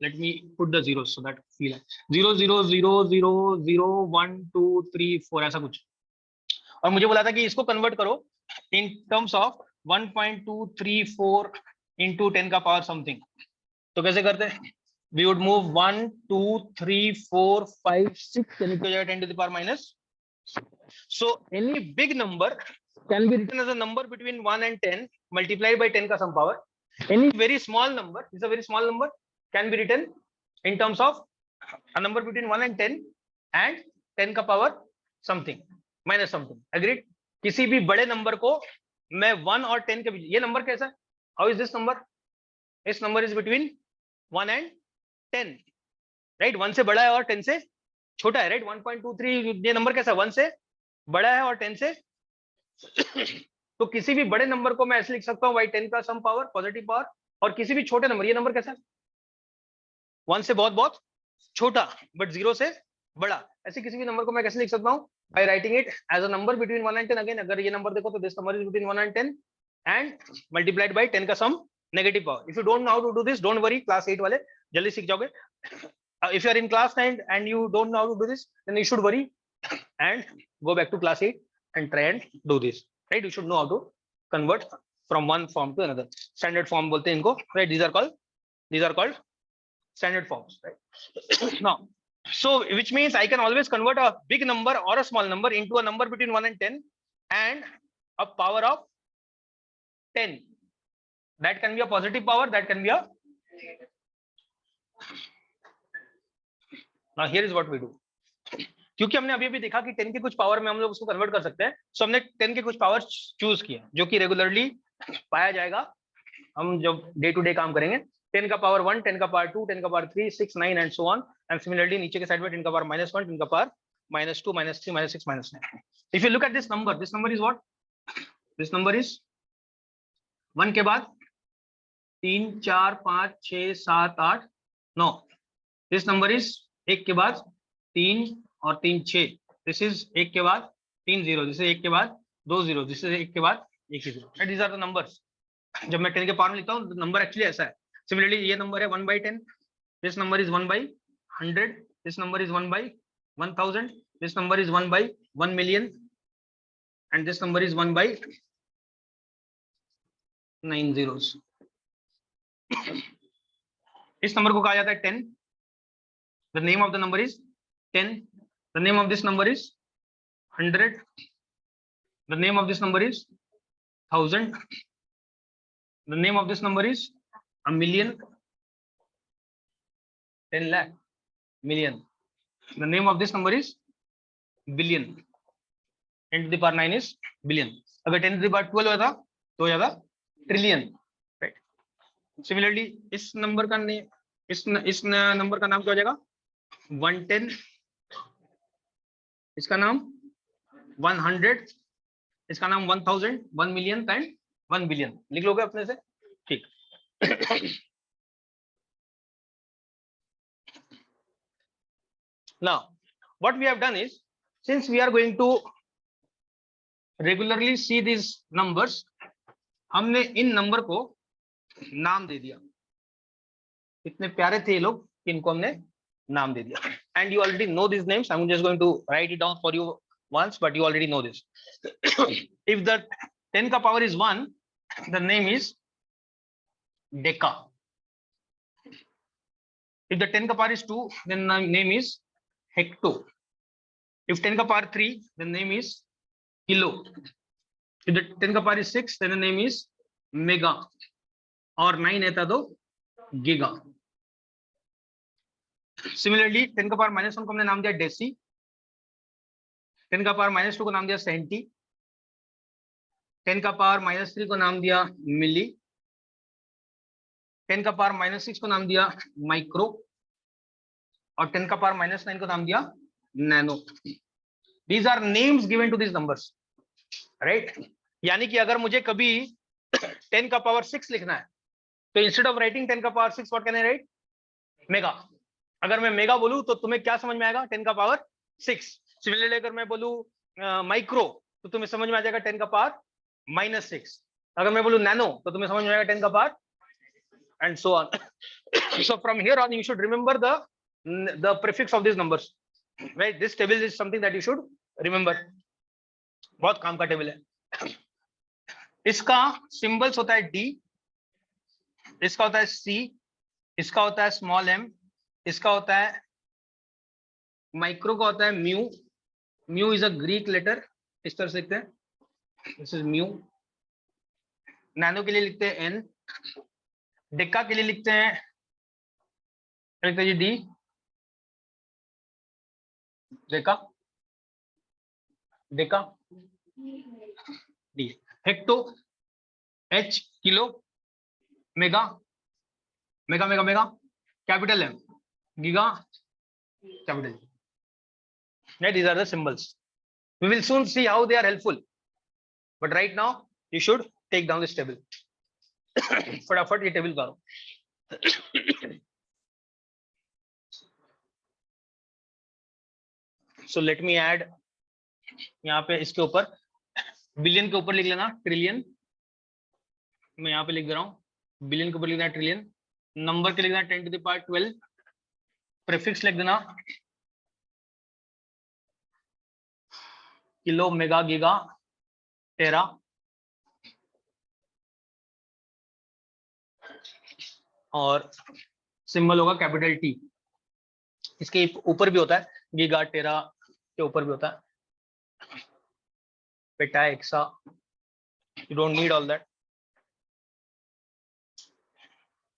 let me put the zeros so that feel 0.00000123 ऐसा कुछ और मुझे बोला था कि इसको कन्वर्ट करो in terms of 1.234 into 10 का पावर समथिंग. तो कैसे करते हैं? We would move 1 2 3 4 5 6 यानी कि 10 to the power minus. So any big number can be written as a number between 1 and 10 multiplied by 10 का some power. Any very small number, this is a very small number, can be written in terms of a number between 1 and 10 and 10 का power something minus something. Agreed? किसी भी बड़े number को मैं 1 और 10 के बीच, ये नंबर कैसा है? How is this number? This number is between 1 and 10, right? 1 से बड़ा है और 10 से छोटा है, राइट? 1.23 ये नंबर कैसा है? 1 से बड़ा है और 10 से तो किसी भी बड़े नंबर को मैं ऐसे लिख सकता हूँ भाई 10 का सम पावर पॉजिटिव पावर, और किसी भी छोटे नंबर, ये नंबर कैसा है? 1 से बहुत बहुत छोटा बट 0 से बड़ा, ऐसे किसी भी नंबर को मैं कैसे लिख सकता हूँ? By writing it as a number between 1 and 10। Again अगर ये नंबर देखो तो this number is between 1 and 10 and multiplied by 10 का some negative power. If you don't know how to do this, don't worry, class 8 वाले जल्दी सीख जाओगे। if you are in class 9 and you don't know how to do this, then you should worry and go back to class 8 and try and do this, right? You should know how to convert from one form to another. Standard form बोलते हैं इनको, right? These are called standard forms, right? Now, so which means I can always convert a big number or a small number into a number between 1 and 10 and a power of 10. That can be a positive power, that can be a. Now here is what we do. क्योंकि हमने अभी अभी देखा कि 10 के कुछ power में हम लोग उसको कन्वर्ट कर सकते हैं, सो हमने 10 के कुछ पावर चूज किया जो कि रेगुलरली पाया जाएगा हम जब डे टू डे काम करेंगे। 10 का पावर 1, 10 का पावर 2, 10 का power 3, 6, 9 and so on. And similarly नीचे के साइड में 10 का पावर -1, 10 का power -2, -3, -6, -9। If you look at this number is what? This number is 1 के बाद 3, 4, 5, 6, 7, 8, 9। दिस नंबर इज 1 के बाद 3 और 3, 6। दिस इज 1 के बाद 3 0, दिस इज 1 के बाद 2 0, दिस इज 1 के बाद 1 0। These are the numbers. जब मैं 10 के पावर में लिखता हूँ नंबर एक्चुअली ऐसा है। सिमिलरली ये नंबर है 1/10, this number is 1/100, this number is 1/1000, this number is 1/1 million and this number is 1/9 zeros। इस नंबर को कहा जाता है 10। The name of the number is 10। The name of this number is 100। The name of this number is 1000। The name of this number is a million, 10 lakh, million. The name of this number is billion. 10 to the power 9 is billion. अगर 10 to the power 12 होता तो हो जाता trillion, right? Similarly इस number का इस number का नाम क्या हो जाएगा? 110। इसका नाम 100, इसका नाम 1000, 1 million एंड 1 billion। लिख लोगे अपने से? ठीक। Now, what we have done is, since we are going to regularly see these numbers, हमने इन नंबर को नाम दे दिया। इतने प्यारे थे ये लोग कि इनको हमने नाम दे दिया। And you already know these names. I'm just going to write it down for you once, but you already know this. If the 10 का power is 1, the name is Deca. If the 10 ka power is 2, then the name is hecto. If 10 ka power 3, the name is kilo. If the 10 ka power is 6, then the name is mega. और 9 है तो giga. Similarly, 10 का power -1 को हमने नाम दिया deci, 10 का power -2 को नाम दिया सेंटी, 10 का पावर -3 को नाम दिया मिली, 10 का पावर -6 को नाम दिया माइक्रो, और 10 का पावर -9 को नाम दिया nano. These are names given to these numbers, right? यानी कि अगर मुझे कभी 10 का पावर 6 लिखना है तो इंस्टेड ऑफ राइटिंग 10 का power 6 what can I right? Mega. अगर मैं मेगा बोलूं तो तुम्हें क्या समझ में आएगा? 10 का पावर 6। सिमिलरली अगर मैं बोलूं माइक्रो तो तुम्हें समझ में आ जाएगा 10 का पावर -6। अगर मैं बोलूं नैनो तो तुम्हें समझ में आएगा 10 का power, and so on. So from here on you should remember the prefix of these numbers, right? This table is something that you should remember. बहुत काम का टेबल है। इसका सिंबल्स होता है D, इसका होता है C, इसका होता है स्मॉल m, इसका होता है माइक्रो का होता है mu. Mu is a Greek letter, इस तरह से लिखते हैं, दिस इज म्यू। नैनो के लिए लिखते हैं n, डेका के लिए लिखते हैं जी D, deca deca D. Hecto H, kilo, mega mega mega mega, capital M, giga capital. Right? These are the symbols. We will soon see how they are helpful. But right now, you should take down this table. फटाफट ये table करो. So let me add. यहाँ पे इसके ऊपर billion के ऊपर लिख लेना ट्रिलियन. मैं यहाँ पे लिख दे रहा हूँ. बिलियन के ऊपर लिख देना ट्रिलियन. नंबर के लिख देना 10 to the power 12. प्रीफिक्स लिख देना किलो, मेगा, गीगा, टेरा. और सिंबल होगा कैपिटल टी. इसके ऊपर भी होता है गीगा, टेरा के ऊपर भी होता है peta, exa. You don't need all that.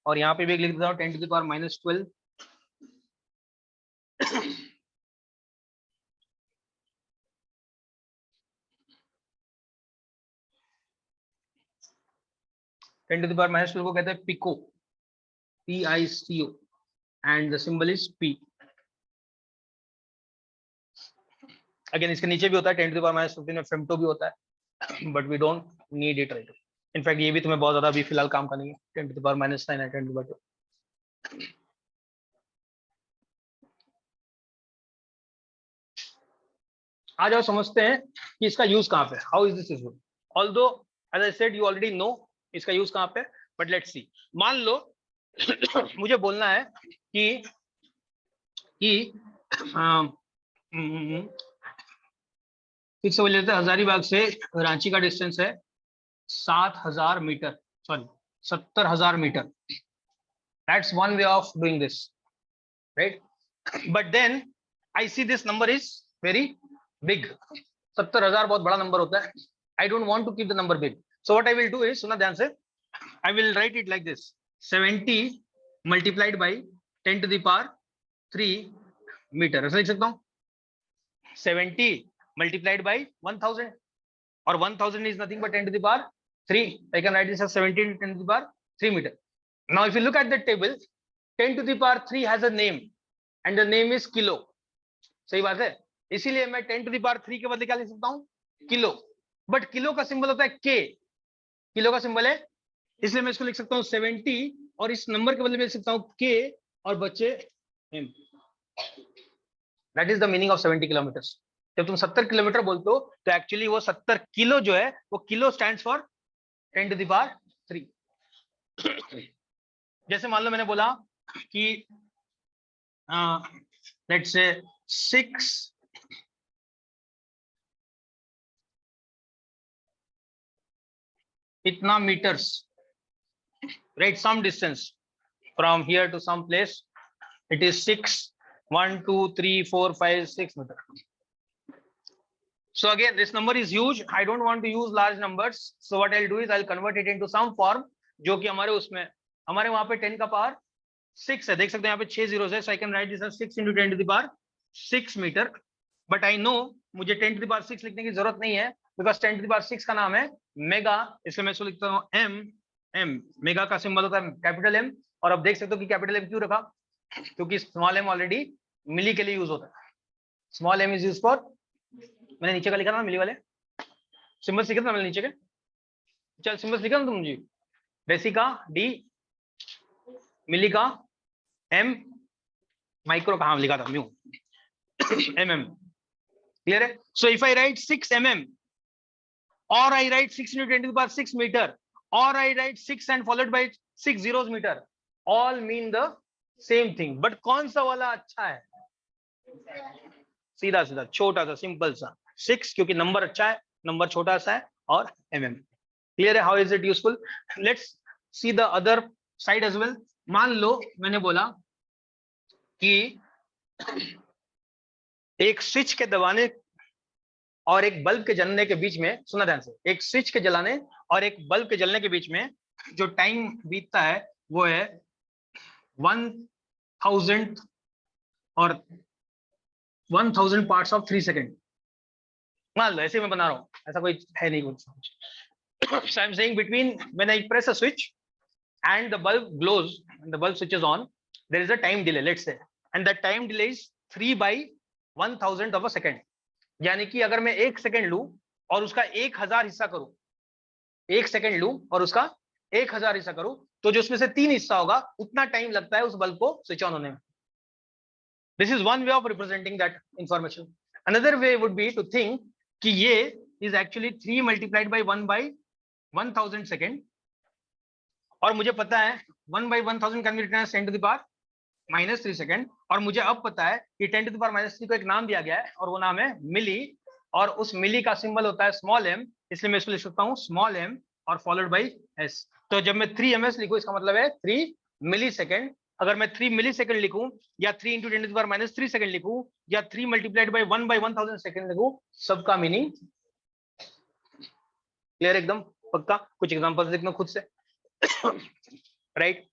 और यहाँ पे भी लिख देता हूँ 10 to the power -12. Ten to the power -12 को कहते हैं pico, PICO, and the symbol is P. Again इसके नीचे भी होता है 10 to the power -15 में फेमटो भी होता है, but we don't need it right. In fact ये भी तुम्हें बहुत ज्यादा अभी फिलहाल काम का नहीं है. 10 to the power -9 है 10 to the power 2. आ जाओ समझते हैं कि इसका यूज कहाँ पे. How is this useful. Although as I said you already know इसका यूज कहाँ पे, बट लेट्स सी. मान लो मुझे बोलना है कि ठीक से बोल लेते हैं. हजारीबाग से रांची का डिस्टेंस है 7,000 metre, sorry 70,000 metre. That's one way of doing this, right. But then I see this number is very big. 70,000 बहुत बड़ा नंबर होता है. I don't want to keep the number big. So what I will do is, सुना ध्यान से, I will write it like this. 70 multiplied by 10 to the power 3 metre. ऐसा लिख सकता हूँ. 70 multiplied by 1000, or 1000 is nothing but 10 to the power 3. I can write this as 70 to 10 to the power 3 meter. Now if you look at the table, 10 to the power 3 has a name and the name is kilo. सही बात है. इसीलिए मैं 10 to the power 3 के बदले क्या लिख सकता हूँ, किलो. बट किलो का सिंबल होता है K. किलो का सिंबल है, इसलिए मैं इसको लिख सकता हूँ 70 और इस नंबर के बदले में लिख सकता हूँ K और बच्चे M. That is the meaning of 70 kilometers. जब तुम 70 किलोमीटर बोलते हो तो एक्चुअली वो 70 किलो जो है वो kilo stands for 10 to the power 3. जैसे मान लो मैंने बोला कि लेट्स से 6 इतना metres, right, some distance from here to some place. It is 6 1 2 3 4 5 6 metre. So again, this number is huge. I don't want to use large numbers. So what I'll do is I'll convert it into some form जो कि हमारे उसमें, हमारे वहां पे 10 का power 6 है. देख सकते हैं यहाँ पे 6 zeros है. So I can write this as 6 into 10 to the power 6 meter. But I know मुझे 10 to the power 6 लिखने की जरूरत नहीं है, because 10 to the power 6 का नाम है मेगा. इसलिए मैं इसको लिखता हूँ M. मेगा का सिंबल होता है कैपिटल M. और अब देख सकते हो कि कैपिटल M क्यों रखा, क्योंकि स्मॉल m ऑलरेडी मिली के लिए यूज होता है. Small m is use for, मैंने नीचे का लिखा ना मिली वाले सिंबल्स लिखे थे ना मैंने नीचे के. चल सिंबल्स लिखा ना तुम जी. डेसी का D, मिली का M, माइक्रो का हाँ लिखा था म्यू mm. क्लियर है. So if I right 6 mm और आई right 6 into 10 to the power 6 meter or I write 6 and followed by 6 zeros meter, all mean the same thing. But कौन सा वाला अच्छा है, सीधा सीधा छोटा सा सिंपल सा 6, क्योंकि नंबर अच्छा है, नंबर छोटा सा है, और mm. क्लियर है. How is it useful. Let's see the other side as well. मान लो मैंने बोला कि एक स्विच के दबाने और एक बल्ब के जलने के बीच में, सुना ध्यान से, एक स्विच के जलाने और एक बल्ब के जलने के बीच में जो टाइम बीतता है वो है 1000 और 1000 parts of 3 seconds. मान लो ऐसे मैं बना रहा हूँ, ऐसा कोई है नहीं कुछ. So I'm saying between when I press a switch and the bulb glows, and the bulb switches on, there is a time delay, let's say, and that time delay is 3 by 1,000th of a second, यानी कि अगर मैं 1 second लूं और उसका 1000 हिस्सा करूं, 1 second लूं और उसका 1000 हिस्सा करूं, तो जो उसमें से 3 हिस्सा होगा उतना टाइम लगता है उस बल्ब को स्विच ऑन होने में. This is one way of representing that information. Another way would be to think कि ये is actually 3 multiplied by 1/1000 second, और मुझे पता है 1/1000 can be written as 10 to the power -3 second, और मुझे अब पता है कि 10 to the power -3 को एक नाम दिया गया है और वो नाम है मिली, और उस मिली का सिंबल होता है स्मॉल m, इसलिए मैं इसको लिख सकता हूँ स्मॉल m और फॉलोड बाई s. तो जब मैं 3 ms लिखूं इसका मतलब है 3 मिली सेकेंड. अगर मैं 3 मिली सेकेंड लिखूं या 3 × 10 to the power -3 सेकेंड लिखूं या 3 मल्टीप्लाइड बाई 1/1000 सेकेंड लिखूं, सबका मीनिंग क्लियर एकदम पक्का. कुछ एग्जांपल्स देखना खुद से. राइट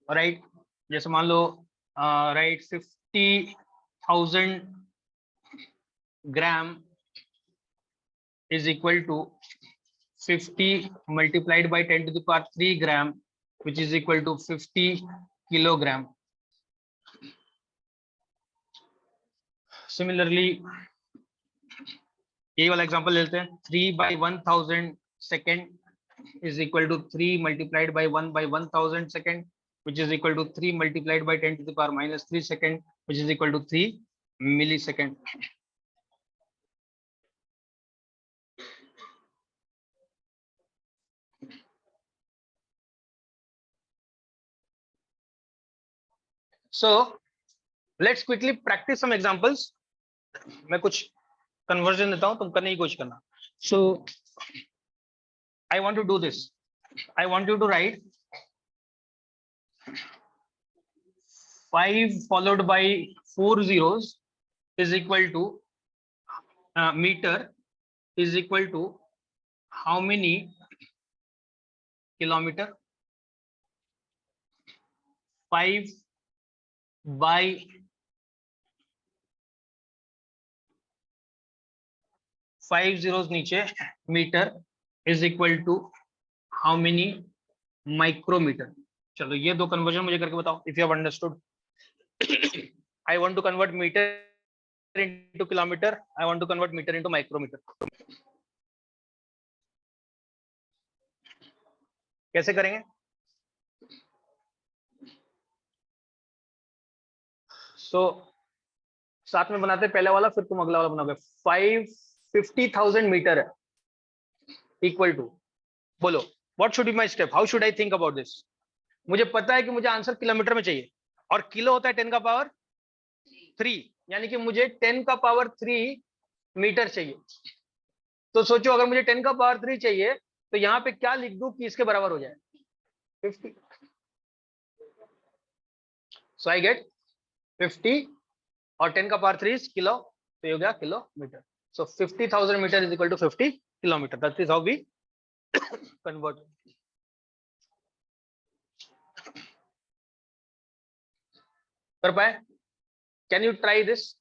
राइट, जैसे मान लो right 50,000 gram is equal to 50 multiplied by 10 to the power 3 gram which is equal to 50 kilogram. Similarly, ये वाला एग्जांपल लेते हैं. 3/1000 second is equal to 3 multiplied by 1/1000 second, which is equal to 3 multiplied by 10 to the power -3 second, which is equal to 3 millisecond. So let's quickly practice some examples. मैं कुछ conversion देता हूं, तुम करने की कोशिश करना. So I want to do this. I want you to write 5 followed by 4 zeros is equal to meter is equal to how many kilometer? 5 by 5 zeros नीचे metre is equal to how many micrometre. चलो ये दो conversion मुझे करके बताओ if you have understood. I want to convert metre into kilometre, I want to convert metre into micrometre. कैसे करेंगे? सो साथ में बनाते पहले वाला फिर तुम अगला वाला बनाओगे. 50,000 मीटर है इक्वल टू, बोलो what should be my step, how should I think about this. मुझे पता है कि मुझे आंसर किलोमीटर में चाहिए और किलो होता है 10 का पावर 3, यानी कि मुझे 10 का पावर 3 मीटर चाहिए. तो सोचो अगर मुझे 10 का पावर 3 चाहिए तो यहाँ पे क्या लिख दूं कि इसके बराबर हो जाए 50. सो आई गेट 50 और 10 का पावर 3 किलो, तो ये हो गया kilometre. So 50,000 metre is equal to 50 kilometre. That is how we convert. कर पाए? Can you try this?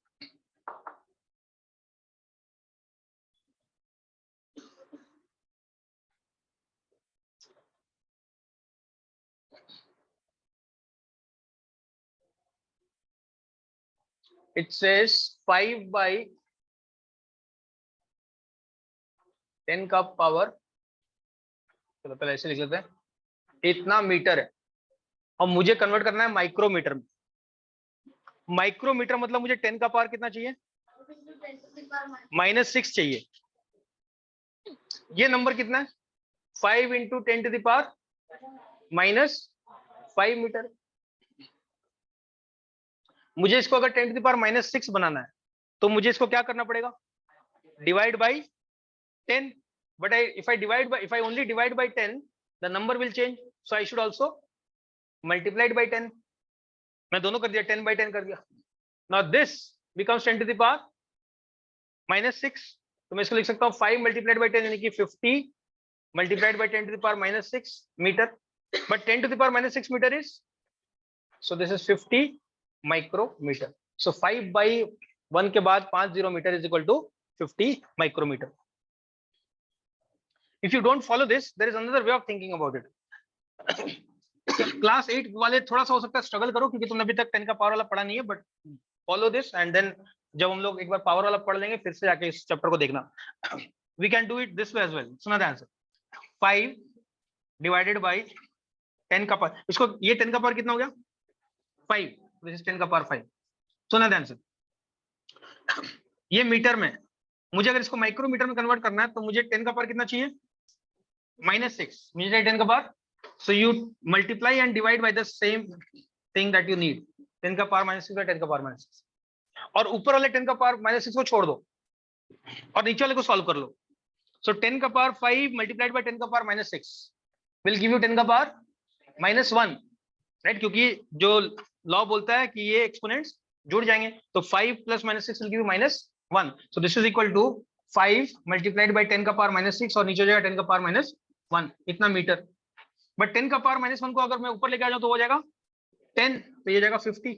It says 5 by 10 का पावर, चलो पहले ऐसे लिख लेते हैं, इतना मीटर है और मुझे कन्वर्ट करना है माइक्रोमीटर में. माइक्रोमीटर मतलब मुझे 10 का पावर कितना चाहिए? -6 चाहिए. ये नंबर कितना है? 5 × 10 to the power -5 मीटर. मुझे इसको अगर 10 to the power -6 बनाना है तो मुझे इसको क्या करना पड़ेगा? Divide by 10. But if I only divide by 10, the number will change. So I should also multiply it by 10. मैं दोनों कर दिया, 10 by 10 कर दिया. Now this becomes 10 to the power -6. तो मैं इसको लिख सकता हूँ 5 multiplied by 10 यानी कि 50 multiplied by 10 to the power -6 metre. But 10 to the power -6 meter is, so this is 50 micrometer. So 5 by 1 के बाद 50 metre is equal to 50 micrometer. If you don't follow this, there is another way of thinking about it. Class 8 वाले थोड़ा सा हो सकता है struggle करो क्योंकि तुमने अभी तक 10 का पावर वाला पढ़ा नहीं है, but follow this and then जब हम लोग एक बार पावर वाला पढ़ लेंगे फिर से जाके इस चैप्टर को देखना. We can do it this way as well. सुना ध्यान से. 5 डिवाइडेड बाई 10 का पावर. इसको ये 10 का पावर कितना हो गया? 5. दिस इज 10 का पावर 5. सुना ध्यान से. ये मीटर में, मुझे अगर इसको माइक्रोमीटर में कन्वर्ट करना है तो मुझे 10 का पावर कितना चाहिए? -6. मुझे चाहिए 10 का power. So you multiply and divide by the same thing that you need. 10 का पावर -6 by 10 का पावर -6. और ऊपर वाले 10 का पावर -6 को छोड़ दो और नीचे वाले को सॉल्व कर लो. So 10 का पावर 5 multiplied by 10 का पावर -6 will give you 10 का पावर -1, राइट? क्योंकि जो लॉ बोलता है कि ये एक्सपोनेंट्स जुड़ जाएंगे, तो 5 + -6 will give you -1. So this is equal to 5 multiplied by 10 का पावर -6 और नीचे हो जाएगा 10 का पावर -1. इतना मीटर. बट 10 का पावर -1 को अगर मैं ऊपर लेके आ जाऊं तो हो जाएगा 10, तो ये जाएगा 50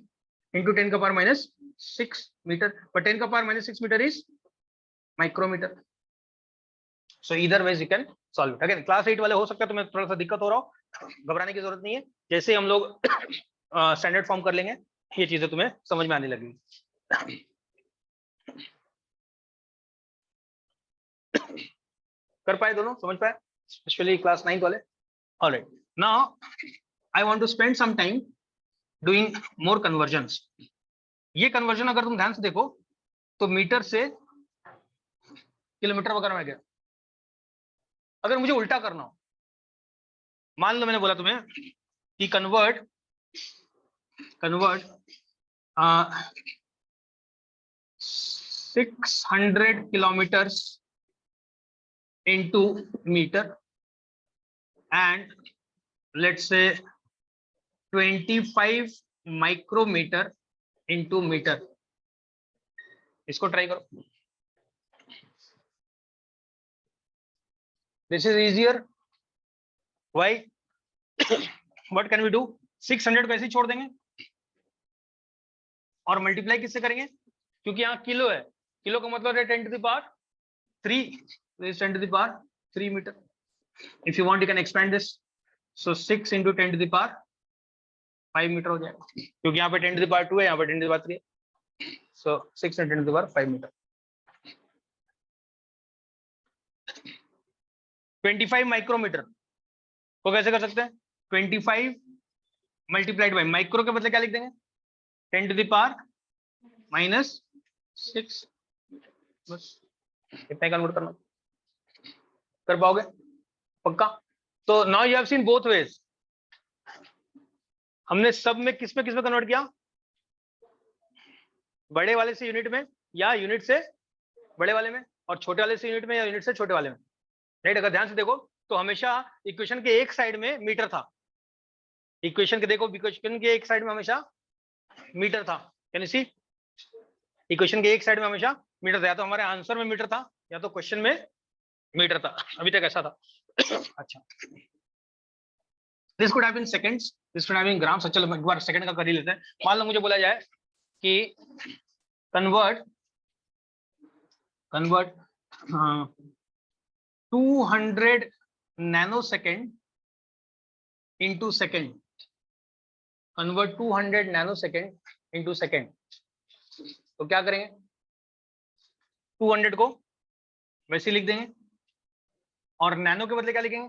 इंटू 10 का पावर -6 मीटर. बट 10 का power -6 metre is micrometre. So इधर ways you can solve it. Again class 8 वाले हो सकता है तुम्हें थोड़ा सा दिक्कत हो रहा हो, घबराने की जरूरत नहीं है. जैसे हम लोग स्टैंडर्ड फॉर्म कर लेंगे ये चीजें तुम्हें समझ में आने लगेगी. कर पाए दोनों? समझ पाए? स्पेशली क्लास 9 वाले. All right. Now I want to spend some time doing more conversions. ये कन्वर्जन अगर तुम ध्यान से देखो तो मीटर से किलोमीटर वगैरह में गया. अगर मुझे उल्टा करना हो, मान लो मैंने बोला तुम्हें कि convert 600 kilometres into meter and let's say 25 micrometer into meter. इसको ट्राई करो. This is easier. Why? What can we do? 600 को ऐसे ही छोड़ देंगे और मल्टीप्लाई किससे करेंगे? क्योंकि यहाँ किलो है, किलो का मतलब है 10 to the power 3. This is 10 to the power 3 meter. If you want, you can expand this. So 6 into 10 to the power 5 meter हो जाएगा, क्योंकि यहाँ पे 10 to the power 2 है, यहाँ पे 10 to the power 3 है. So 6 into 10 to the power 5 meter. 25 micrometer को कैसे कर सकते हैं? 25 मल्टीप्लाइड बाई, माइक्रो के बदले क्या लिख देंगे? 10 to the power -6. बस इतना ही कन्वर्ट करना. कर पाओगे पक्का? तो now you have seen both ways. हमने सब में किस में कन्वर्ट किया? बड़े वाले से यूनिट में या यूनिट से बड़े वाले में, और छोटे वाले से यूनिट में या यूनिट से छोटे वाले में, राइट? अगर ध्यान से देखो तो हमेशा इक्वेशन के एक साइड में मीटर था. इक्वेशन के देखो, इक्वेशन के एक साइड में हमेशा मीटर था. Can you see? इक्वेशन के एक साइड में हमेशा मीटर था. या तो हमारे आंसर में मीटर था या तो क्वेश्चन में मीटर था. अभी तक ऐसा था. अच्छा, this could have been seconds, this could have been grams. चलो एक बार सेकंड का कर ही लेते हैं. मान लो मुझे बोला जाए कि convert 200 nanosecond into second. Convert 200 nanosecond into second. तो क्या करेंगे? 200 को वैसे लिख देंगे और नैनो के बदले क्या लिखेंगे?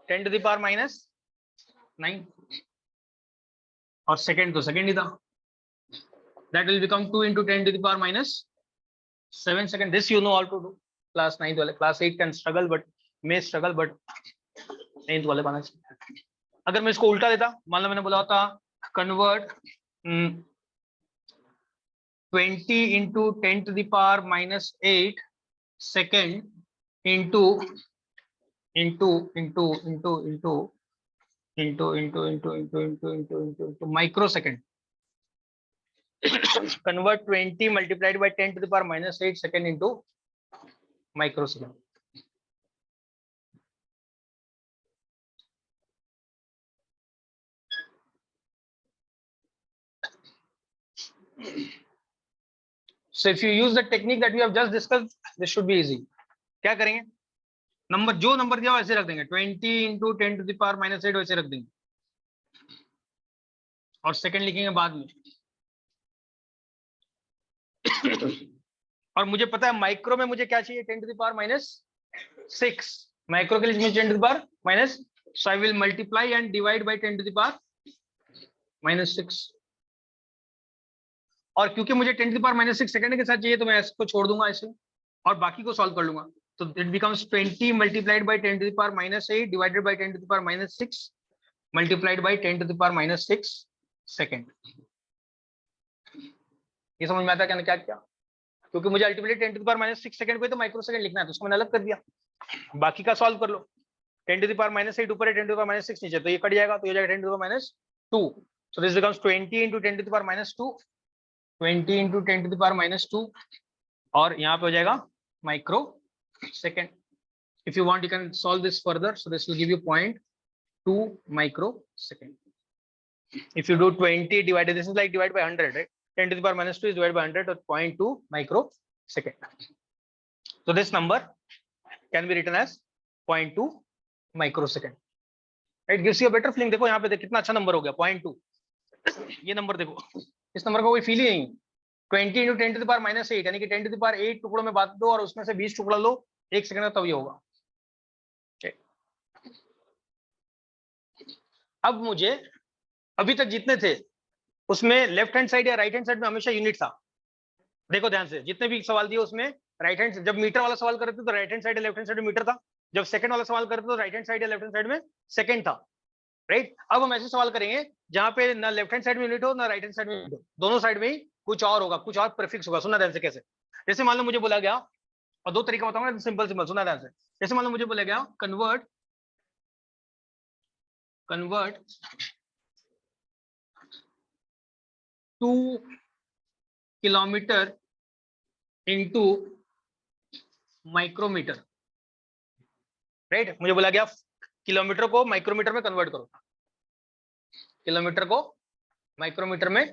10 to the power -9. और सेकंड तो सेकंड ही था. That will become 2 into 10 to the power -7 second. This you know how to do. Class 9 वाले, class 8 can struggle but may struggle, but 9th वाले बना चाहिए. अगर मैं इसको उल्टा देता, मान लो मैंने बोला होता convert 20 into 10 to the power -8 second into microsecond. Convert 20 multiplied by 10 to the power -8 second into microsecond. So if you use the technique that we have just discussed, this should be easy. क्या करेंगे? Number जो number दिया वैसे रख देंगे. 20 into 10 to the power -8 वैसे रख देंगे और सेकंड लिखेंगे बाद में. और मुझे पता है माइक्रो में मुझे क्या चाहिए, 10 to the power -6 माइक्रो के लिए मुझे 10 to the power -, so I will multiply and divide by 10 to the power -6। और क्योंकि मुझे 10 to the power -6 सेकंड के साथ चाहिए तो मैं इसको छोड़ दूंगा ऐसे और बाकी को सॉल्व कर लूंगा। तो it becomes 20 multiplied by 10 to the power -8 divided by 10 to the power -6 multiplied by 10 to the power -6 second. ये समझ में आता है क्या क्या? क्योंकि मुझे ultimately 10 to the power -6 second पे तो माइक्रो सेकंड लिखना है, तो उसको मैंने अलग कर दिया। बाकी का सॉल्व कर लो। 10 to the power -8 ऊपर है, 10 to the power -6 नीचे, तो ये कट जाएगा, तो ये जाएगा 10 to the power -2। So this becomes 20 into 10 to the power -2, 20 into 10 to the power -2, और यहाँ पे हो जाएगा micro second. If you want you can solve this further, so this will give you 0.2 micro second. If you do 20 divided, this is like divide by 100, right? 10 to the power -2 is divided by 100, or 0.2 microsecond. So this number can be written as 0.2 microsecond. It gives you a better feeling. देखो यहाँ पे कितना अच्छा number हो गया 0.2। ये number देखो, इस नंबर का कोई फील ही नहीं। 20 into 10 to the power -8 यानी कि 10 to the power 8 टुकड़ों में बांट दो और उसमें से 20 टुकड़ा लो 1 सेकंड में, तब ये होगा। अब मुझे अभी तक जितने थे उसमें लेफ्ट हैंड साइड या राइट हैंड साइड में हमेशा यूनिट था। देखो ध्यान से, जितने भी सवाल दिए उसमें राइट हैंड, जब मीटर वाला सवाल करते तो राइट हैंड साइड या लेफ्ट हैंड साइड में मीटर था। जब सेकंड वाला सवाल करते तो राइट हैंड साइड या लेफ्ट हैंड साइड में सेकंड था, राइट? अब हम ऐसे सवाल करेंगे जहां पे ना लेफ्ट हैंड साइड में यूनिट हो ना राइट हैंड साइड में यूनिट हो, दोनों साइड में ही कुछ और होगा, कुछ और प्रीफिक्स होगा। सुनना ध्यान से कैसे। जैसे मान लो मुझे बोला गया, और दो तरीका बताऊंगा, सिंपल सिंपल, सुनना ध्यान से। जैसे मान लो मुझे बोला गया convert 2 kilometre into micrometre, right? मुझे बोला गया किलोमीटर को माइक्रोमीटर में कन्वर्ट करो, किलोमीटर को माइक्रोमीटर में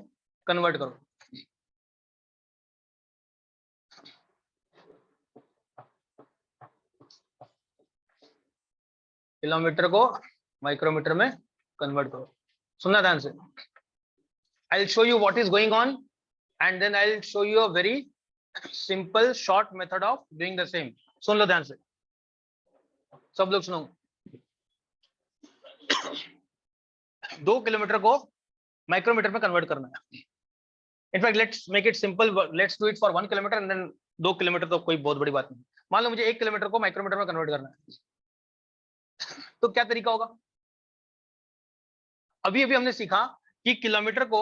कन्वर्ट करो। किलोमीटर को माइक्रोमीटर में कन्वर्ट करो। सुनना ध्यान से। I will show you what is going on and then I will show you a very simple short method of doing the same. सुन लो ध्यान से, सब लोग सुनो। 2 किलोमीटर को माइक्रोमीटर में कन्वर्ट करना है। In fact let's make it simple, let's do it for 1 kilometre and then 2 kilometre तो कोई बहुत बड़ी बात नहीं। मान लो मुझे 1 किलोमीटर को माइक्रोमीटर में कन्वर्ट करना है, तो क्या तरीका होगा? अभी अभी हमने सीखा कि किलोमीटर को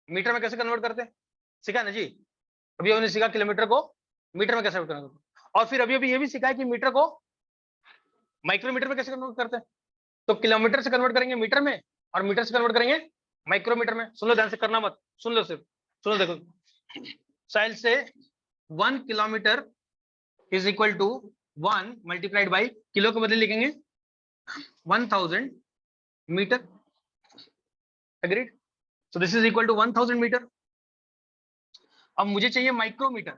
मीटर में कैसे कन्वर्ट करते हैं, सीखा ना जी? अभी हमने सीखा किलोमीटर को मीटर में कैसे कन्वर्ट करते हैं, और फिर अभी अभी ये भी सीखा है कि मीटर को माइक्रोमीटर में कैसे कन्वर्ट करते हैं। तो किलोमीटर से कन्वर्ट करेंगे मीटर में और मीटर से कन्वर्ट करेंगे माइक्रोमीटर में। सुन लो ध्यान से, करना मत, सुन लो सिर्फ, सुनो देखो। साइल से 1 kilometre is equal to 1 multiplied by, kilo के बदले लिखेंगे 1000 metre, agreed? So this is equal to 1000 metre. अब मुझे चाहिए माइक्रोमीटर,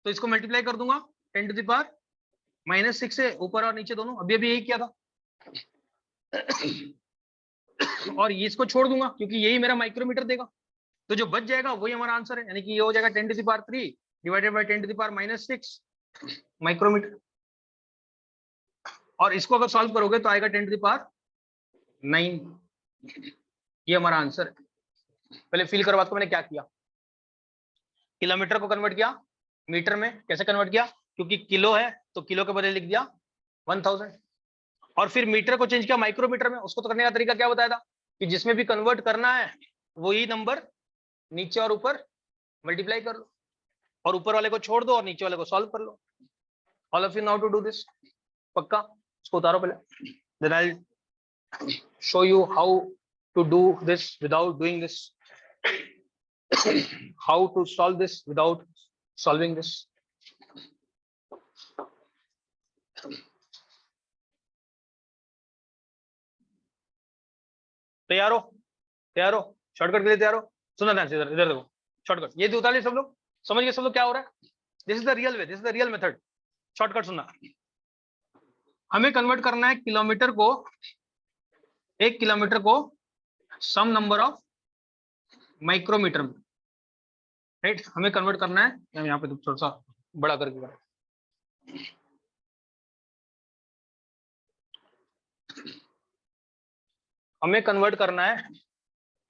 तो इसको मल्टीप्लाई कर दूंगा 10 टू द पावर -6 से, ऊपर और नीचे दोनों, अभी अभी यही किया था। और ये इसको छोड़ दूंगा क्योंकि यही मेरा माइक्रोमीटर देगा, तो जो बच जाएगा वही हमारा आंसर है, यानी कि ये हो जाएगा 10 to the power 3 divided by 10 to the power -6 micrometre. और इसको अगर सॉल्व करोगे तो आएगा 10 टू द पावर 9। ये हमारा आंसर है। पहले फील करो बात को, मैंने क्या किया, किलोमीटर को कन्वर्ट किया मीटर में। कैसे कन्वर्ट किया? क्योंकि किलो है तो किलो के बदले लिख दिया 1000, और फिर मीटर को चेंज किया माइक्रोमीटर में। उसको तो करने का तरीका क्या बताया था कि जिसमें भी कन्वर्ट करना है वही नंबर नीचे और ऊपर मल्टीप्लाई कर लो, और ऊपर वाले को छोड़ दो और नीचे वाले को सॉल्व कर लो। All of you now to do this. पक्का? इसको उतारो पहले, then I will show you how to do this without doing this, how to solve this without solving this. तैयार हो? तैयार हो? शॉर्टकट के लिए तैयार हो? सुना ध्यान से, इधर इधर देखो, शॉर्टकट ये उतार लिए सब लोग, समझ गए सब लोग क्या हो रहा है? This is the real way, this is the real method. Shortcut सुनना, हमें कन्वर्ट करना है किलोमीटर को, 1 किलोमीटर को सम नंबर ऑफ माइक्रोमीटर में। राइट, हमें कन्वर्ट करना है, हम यहाँ पे थोड़ा सा बड़ा करके करें। हमें कन्वर्ट करना है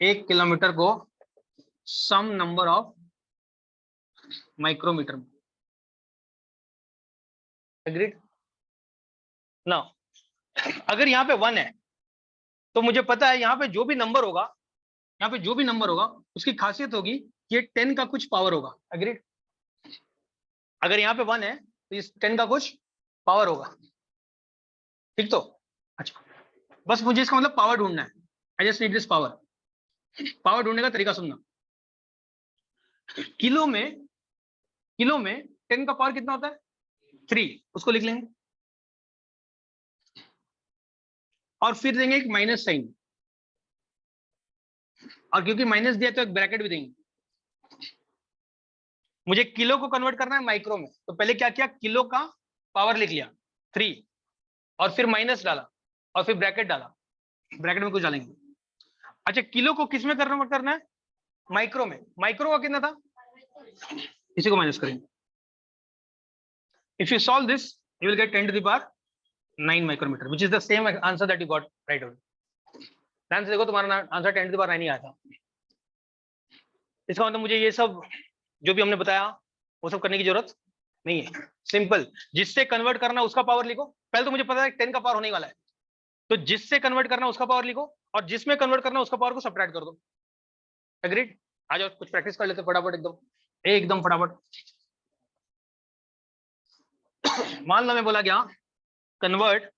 1 किलोमीटर को सम नंबर ऑफ माइक्रोमीटर में। एग्रीड? नाउ अगर यहाँ पे 1 है तो मुझे पता है यहाँ पे जो भी नंबर होगा, यहाँ पे जो भी नंबर होगा उसकी खासियत होगी ये 10 का कुछ पावर होगा। एग्रीड? अगर यहाँ पे 1 है तो इस 10 का कुछ पावर होगा। ठीक, तो अच्छा, बस मुझे इसका मतलब पावर ढूंढना है। I just need this power. Power ढूंढने का तरीका सुनना। किलो में 10 का पावर कितना होता है? 3, उसको लिख लेंगे और फिर देंगे एक माइनस साइन, और क्योंकि माइनस दिया तो एक ब्रैकेट भी देंगे। मुझे किलो को कन्वर्ट करना है माइक्रो में, तो पहले क्या किया, किलो का पावर लिख लिया 3 और फिर माइनस डाला और फिर ब्रैकेट डाला, ब्रैकेट में कुछ डालेंगे। अच्छा, किलो को किस में कन्वर्ट करना है? माइक्रो में। माइक्रो का कितना था? इसी को माइनस करेंगे। If you solve this you will get 10 to the power 9 micrometre, which is the same answer that you got right away. ध्यान से देखो, तुम्हारा आंसर 10 to the power 9 ही आया था। इसका मतलब मुझे ये सब जो भी हमने बताया वो सब करने की जरूरत नहीं है। सिंपल, जिससे कन्वर्ट करना उसका पावर लिखो। पहले तो मुझे पता है 10 का पावर होने वाला है, तो जिससे कन्वर्ट करना उसका पावर लिखो और जिसमें कन्वर्ट करना उसका पावर को सब्ट्रैक्ट कर दो। एग्रीड? आ जाओ कुछ प्रैक्टिस कर लेते फटाफट, एकदम फटाफट। मान लो मैं बोला गया convert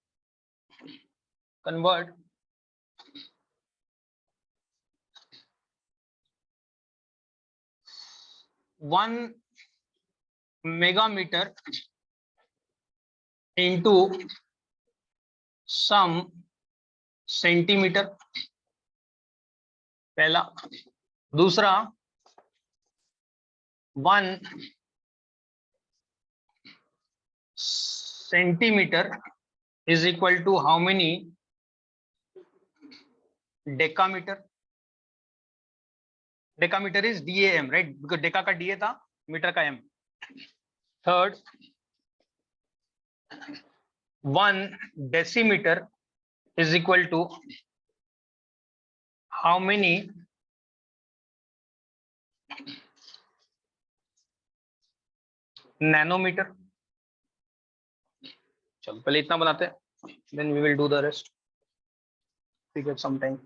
1 megametre into some centimetre, पहला। दूसरा 1 centimetre is equal to how many decametre. Decametre is DAM, right, because deca का DA था, मीटर का M। Third 1 decimetre is equal to how many nanometer। चलो पहले इतना बनाते हैं, then we will do the rest, we get some time।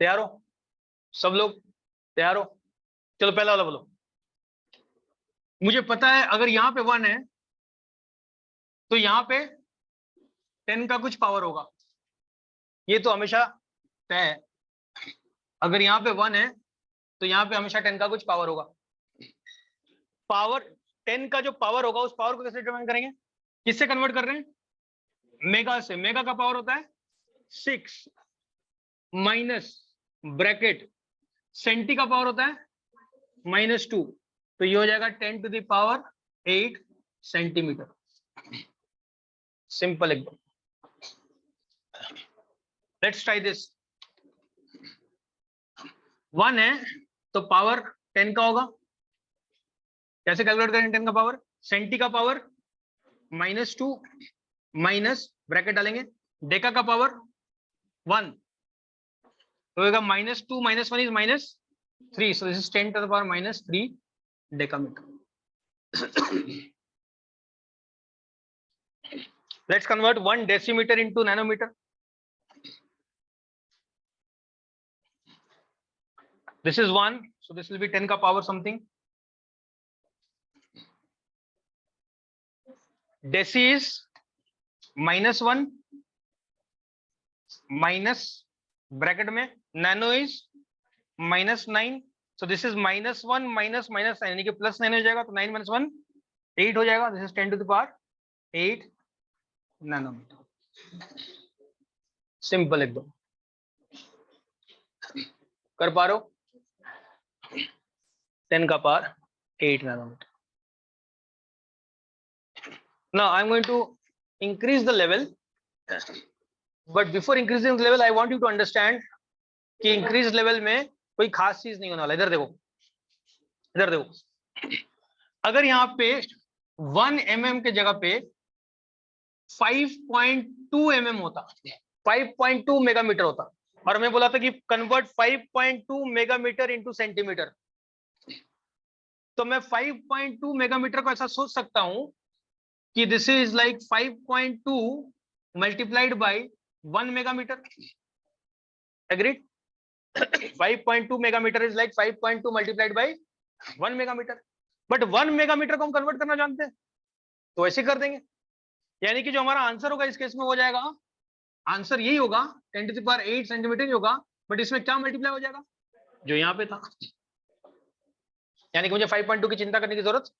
तैयार हो सब लोग? तैयार हो? चलो पहला वाला बोलो। मुझे पता है अगर यहाँ पे 1 है तो यहाँ पे 10 का कुछ पावर होगा, ये तो हमेशा तय है। अगर यहाँ पे 1 है तो यहाँ पे हमेशा 10 का कुछ पावर होगा। पावर 10 का जो पावर होगा उस पावर को कैसे डिटरमाइन करेंगे? किससे कन्वर्ट कर रहे हैं? मेगा से। मेगा का पावर होता है 6 माइनस ब्रैकेट, सेंटी का पावर होता है -2, तो ये हो जाएगा 10 to the power 8 centimetre. Simple एकदम। Let's try this. 1 है तो पावर 10 का होगा। कैसे कैलकुलेट करें 10 का पावर? सेंटी का पावर -2 माइनस ब्रैकेट डालेंगे, डेका का पावर 1 तो होगा -2 - 1 is -3, so this is 10 to the power -3 decameter। Let's convert 1 decimeter into nanometer। This is 1, so this will be 10 ka power something। Deci is -1 minus bracket में nano is -9, so this is -1 minus -9 यानी कि +9 हो जाएगा, तो 9 - 1 8 हो जाएगा। This is 10 to the power 8 nanometre. Simple एकदम। कर पा रहे हो? 10 का power 8 nanometer। Now I'm going to increase the level but before increasing level I want you to understand कि इंक्रीज लेवल में कोई खास चीज नहीं होने वाला। इधर देखो, इधर देखो, अगर यहाँ पे 1 mm के जगह पे 5.2 mm होता, 5.2 मेगामीटर होता, और मैं बोला था कि कन्वर्ट 5.2 मेगामीटर इंटू सेंटीमीटर, तो मैं 5.2 मेगामीटर को ऐसा सोच सकता हूं कि this is like 5.2 multiplied by 1 megametre. Agreed? 5.2 megametre is like 5.2 multiplied by 1 megametre. But 1 megametre को हम कन्वर्ट करना जानते हैं, तो ऐसे कर देंगे। यानी कि जो हमारा आंसर होगा इस केस में हो जाएगा, आंसर यही होगा 10⁸ सेंटीमीटर ही होगा, बट इसमें क्या मल्टीप्लाई हो जाएगा, जो यहाँ पे था। यानी कि मुझे 5.2 की चिंता करने की जरूरत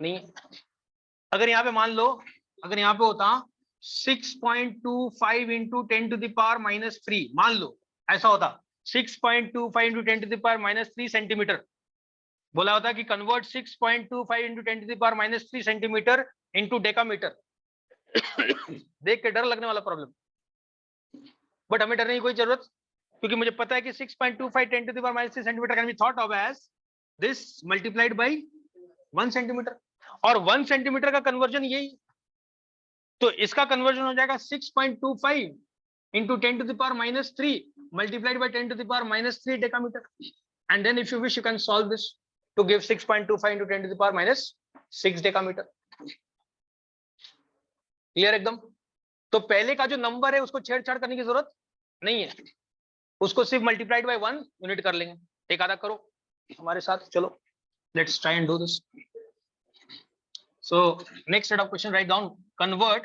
नहीं है। अगर यहाँ पे मान लो, अगर यहाँ पे होता 6.25 इंटू 10⁻⁻3, मान लो ऐसा होता 6.25 इंटू 10⁻⁻3 सेंटीमीटर, बोला होता कि convert 6.25 into 10⁻⁻3 centimetre into decametre. देख के डर लगने वाला प्रॉब्लम, बट हमें डरने की कोई जरूरत, क्योंकि मुझे पता है कि 6.25 10⁻³ centimetre can be thought of as this multiplied by 1 centimetre, और 1 सेंटीमीटर का कन्वर्जन यही, तो इसका कन्वर्जन हो जाएगा 6.25 into 10⁻³ multiplied by 10⁻³ decametre, and then if you wish you can solve this to give 6.25 into 10⁻⁶ decametre. Clear एकदम? तो पहले का जो नंबर है उसको छेड़छाड़ करने की जरूरत नहीं है, उसको सिर्फ मल्टीप्लाइड बाय 1 यूनिट कर लेंगे। एक आधा करो हमारे साथ, चलो let's try and do this. So next set of question, write down, convert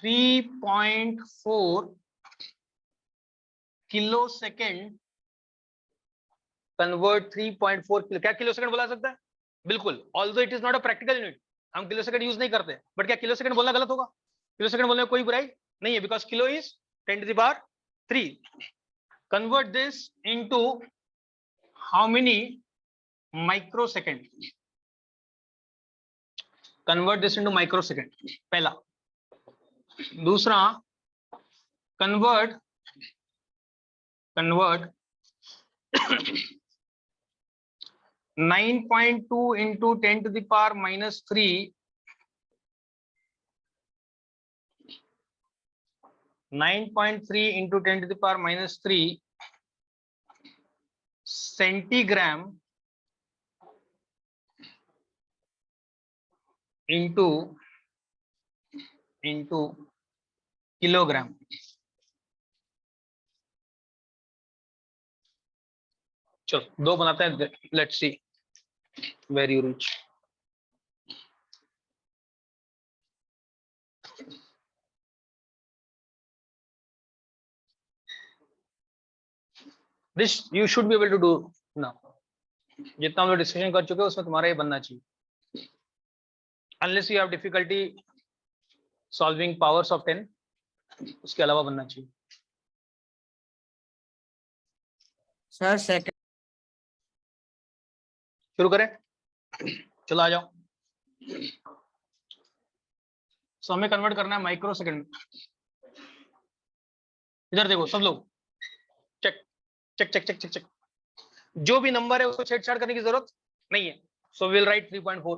3.4 kilo second, convert 3.4 kilo, क्या किलो सेकंड बोला सकता है? बिल्कुल, although it is not a practical unit, हम किलो सेकंड यूज नहीं करते, बट क्या किलो सेकंड बोलना गलत होगा? किलो सेकंड बोलने में कोई बुराई नहीं है, because kilo is 10⁻3। Convert this into how many microsecond, convert this into microsecond, पहला। दूसरा, convert 9.2 into 10⁻³ 9.3 into 10⁻³ centigram into kilogram. चलो दो बनाते हैं, let's see where you reach. This you should be able to do now. जितना हम लोग discussion कर चुके हैं उसमें तुम्हारा ये बनना चाहिए, unless you have difficulty solving powers of 10, उसके अलावा बनना चाहिए। सर सेकंड शुरू करें, चलो आ जाओ। सो हमें कन्वर्ट करना है माइक्रो सेकंड। इधर देखो सब लोग, check check check check check check, जो भी नंबर है उसको छेड़छाड़ करने की जरूरत नहीं है। So will write 3.4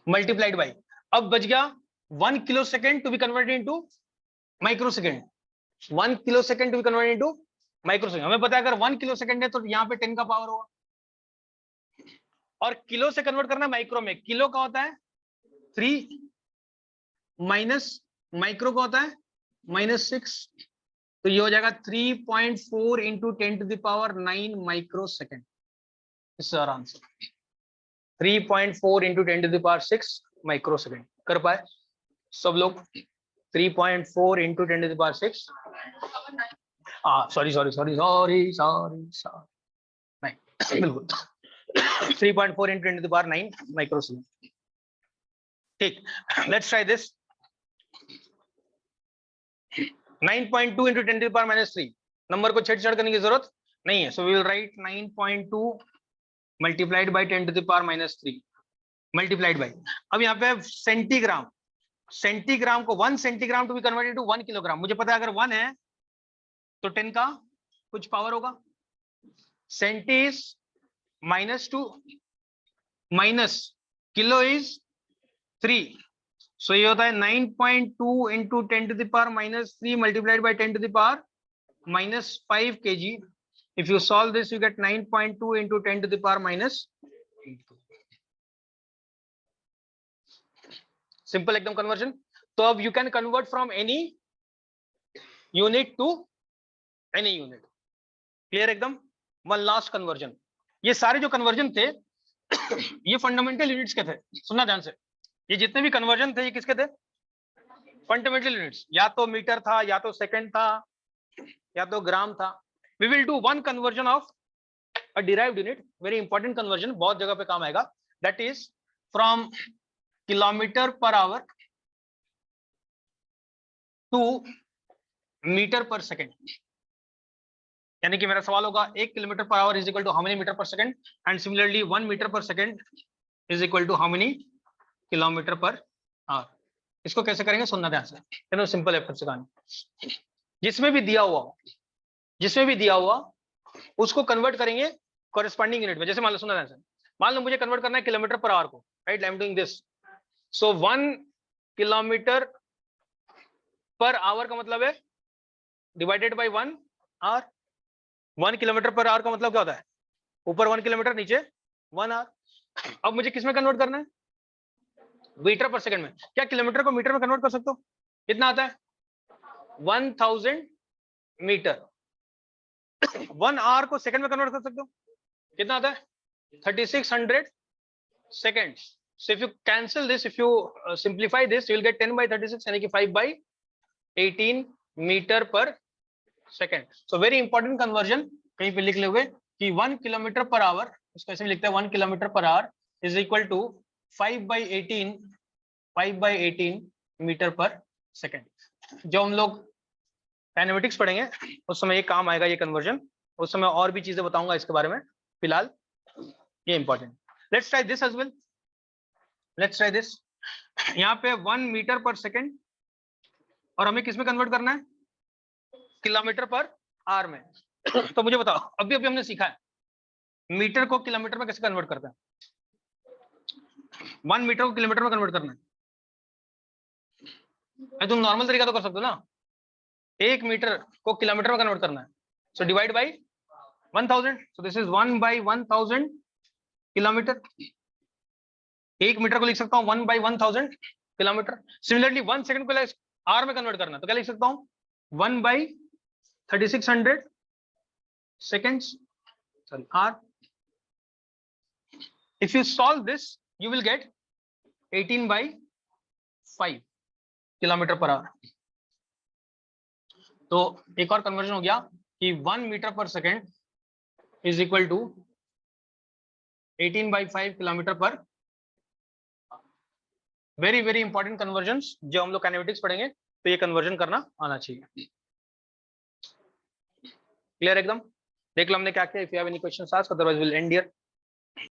multiplied by, अब बच गया 1 kilo second to be converted into micro second, 1 kilo second to be converted into micro second. हमें पता है अगर 1 किलो सेकेंड है तो यहाँ पे 10 का पावर होगा, और किलो से कन्वर्ट करना माइक्रो में, किलो का होता है 3 माइनस माइक्रो का होता है -6, तो ये हो जाएगा 3.4 इंटू 10⁻⁹ माइक्रो सेकेंड। इस आंसर 3.4 इंटू 10⁻⁶ माइक्रो सेकेंड। कर पाए सब लोग? 3.4 into 10⁻⁶, sorry sorry sorry sorry sorry sorry, नहीं बिल्कुल 3.4 इंटू 10⁻⁹ माइक्रो सेकेंड। ठीक, let's try this. 9.2 into 10⁻³ number को छेड़छाड़ करने की जरूरत नहीं है, so we will write 9.2 multiplied by 10 to the power -3 multiplied by, अब यहाँ पे सेंटीग्राम, सेंटीग्राम को 1 centigram to be converted to 1 kilogram, मुझे पता है अगर 1 है तो 10 का कुछ पावर होगा, centi is -2 minus kilo is 3, so ये होता है 9.2 into 10 to the power -3 multiplied by 10 to the power -5 kg. If you solve this, you get 9.2 into 10 to the power -. Simple एकदम कन्वर्जन। तो अब you can convert from any unit to any unit. Clear एकदम। One last conversion, ये सारे जो conversion थे ये fundamental units के थे, सुनना ध्यान से, ये जितने भी कन्वर्जन थे ये किसके थे? फंडामेंटल यूनिट्स, या तो मीटर था, या तो सेकंड था, या तो ग्राम था। We will do one conversion of a derived unit, very important conversion, बहुत जगह पे काम आएगा, that is from kilometre per hour to metre per second. यानी कि मेरा सवाल होगा 1 kilometre per hour is equal to how many metre per second, and similarly 1 metre per second is equal to how many kilometre per hour. इसको कैसे करेंगे सुनना ध्यान से, चलो सिंपल है से कहानी। जिसमें भी दिया हुआ, जिसमें भी दिया हुआ उसको कन्वर्ट करेंगे कॉरेस्पॉन्डिंग यूनिट में। जैसे मान लो, सुनना ध्यान से, मान लो मुझे कन्वर्ट करना है किलोमीटर पर आवर को, right, I am doing this. So 1 kilometre per hour का मतलब है divided by 1 hour. 1 kilometre per hour का मतलब क्या होता है? ऊपर 1 किलोमीटर, नीचे 1 आवर। अब मुझे किस में कन्वर्ट करना है? मीटर पर सेकंड में। क्या किलोमीटर को मीटर में कन्वर्ट कर सकते हो? कितना आता है? 1000 मीटर। 1 आवर को सेकंड में कन्वर्ट कर सकते हो? कितना आता है? 3600 seconds. So if you cancel this, if you simplify this, you will get 10 by 36 यानी कि 5 by 18 metre per second. So very important conversion, कहीं पे लिख लोगे कि 1 किलोमीटर पर आवर, इसको ऐसे भी लिखते हैं 1 kilometre per hour is equal to 5 by 18 metre per second. जो हम लोग काइनेमेटिक्स पढ़ेंगे उस समय ये काम आएगा, ये कन्वर्जन। उस समय और भी चीजें बताऊंगा इसके बारे में, फिलहाल ये important. Let's try this as well, let's try this. यहाँ पे 1 मीटर पर सेकेंड, और हमें किस में कन्वर्ट करना है? किलोमीटर पर आवर में। तो मुझे बताओ, अभी अभी हमने सीखा है मीटर को किलोमीटर में कैसे कन्वर्ट करते हैं। 1 मीटर को किलोमीटर में कन्वर्ट करना है, तुम नॉर्मल तरीका तो कर सकते हो ना। 1 मीटर को किलोमीटर में कन्वर्ट करना है, so divide by 1000, so this is 1 by 1000 kilometre. 1 metre को लिख सकता हूँ 1 by 1000 किलोमीटर। सिमिलरली 1 सेकंड को आर में कन्वर्ट करना है, तो क्या लिख सकता हूँ? 1 by 3600 seconds, sorry, r. If you solve this, you will get 18 by 5 kilometre per our. तो एक और कन्वर्जन हो गया कि 1 metre per second is equal to 18 by 5 kilometre per. Very very important conversion, जो हम लोग काइनेमेटिक्स पढ़ेंगे तो ये कन्वर्जन करना आना चाहिए। क्लियर एकदम। देख लो हमने क्या किया। If you have any questions ask, otherwise will and here.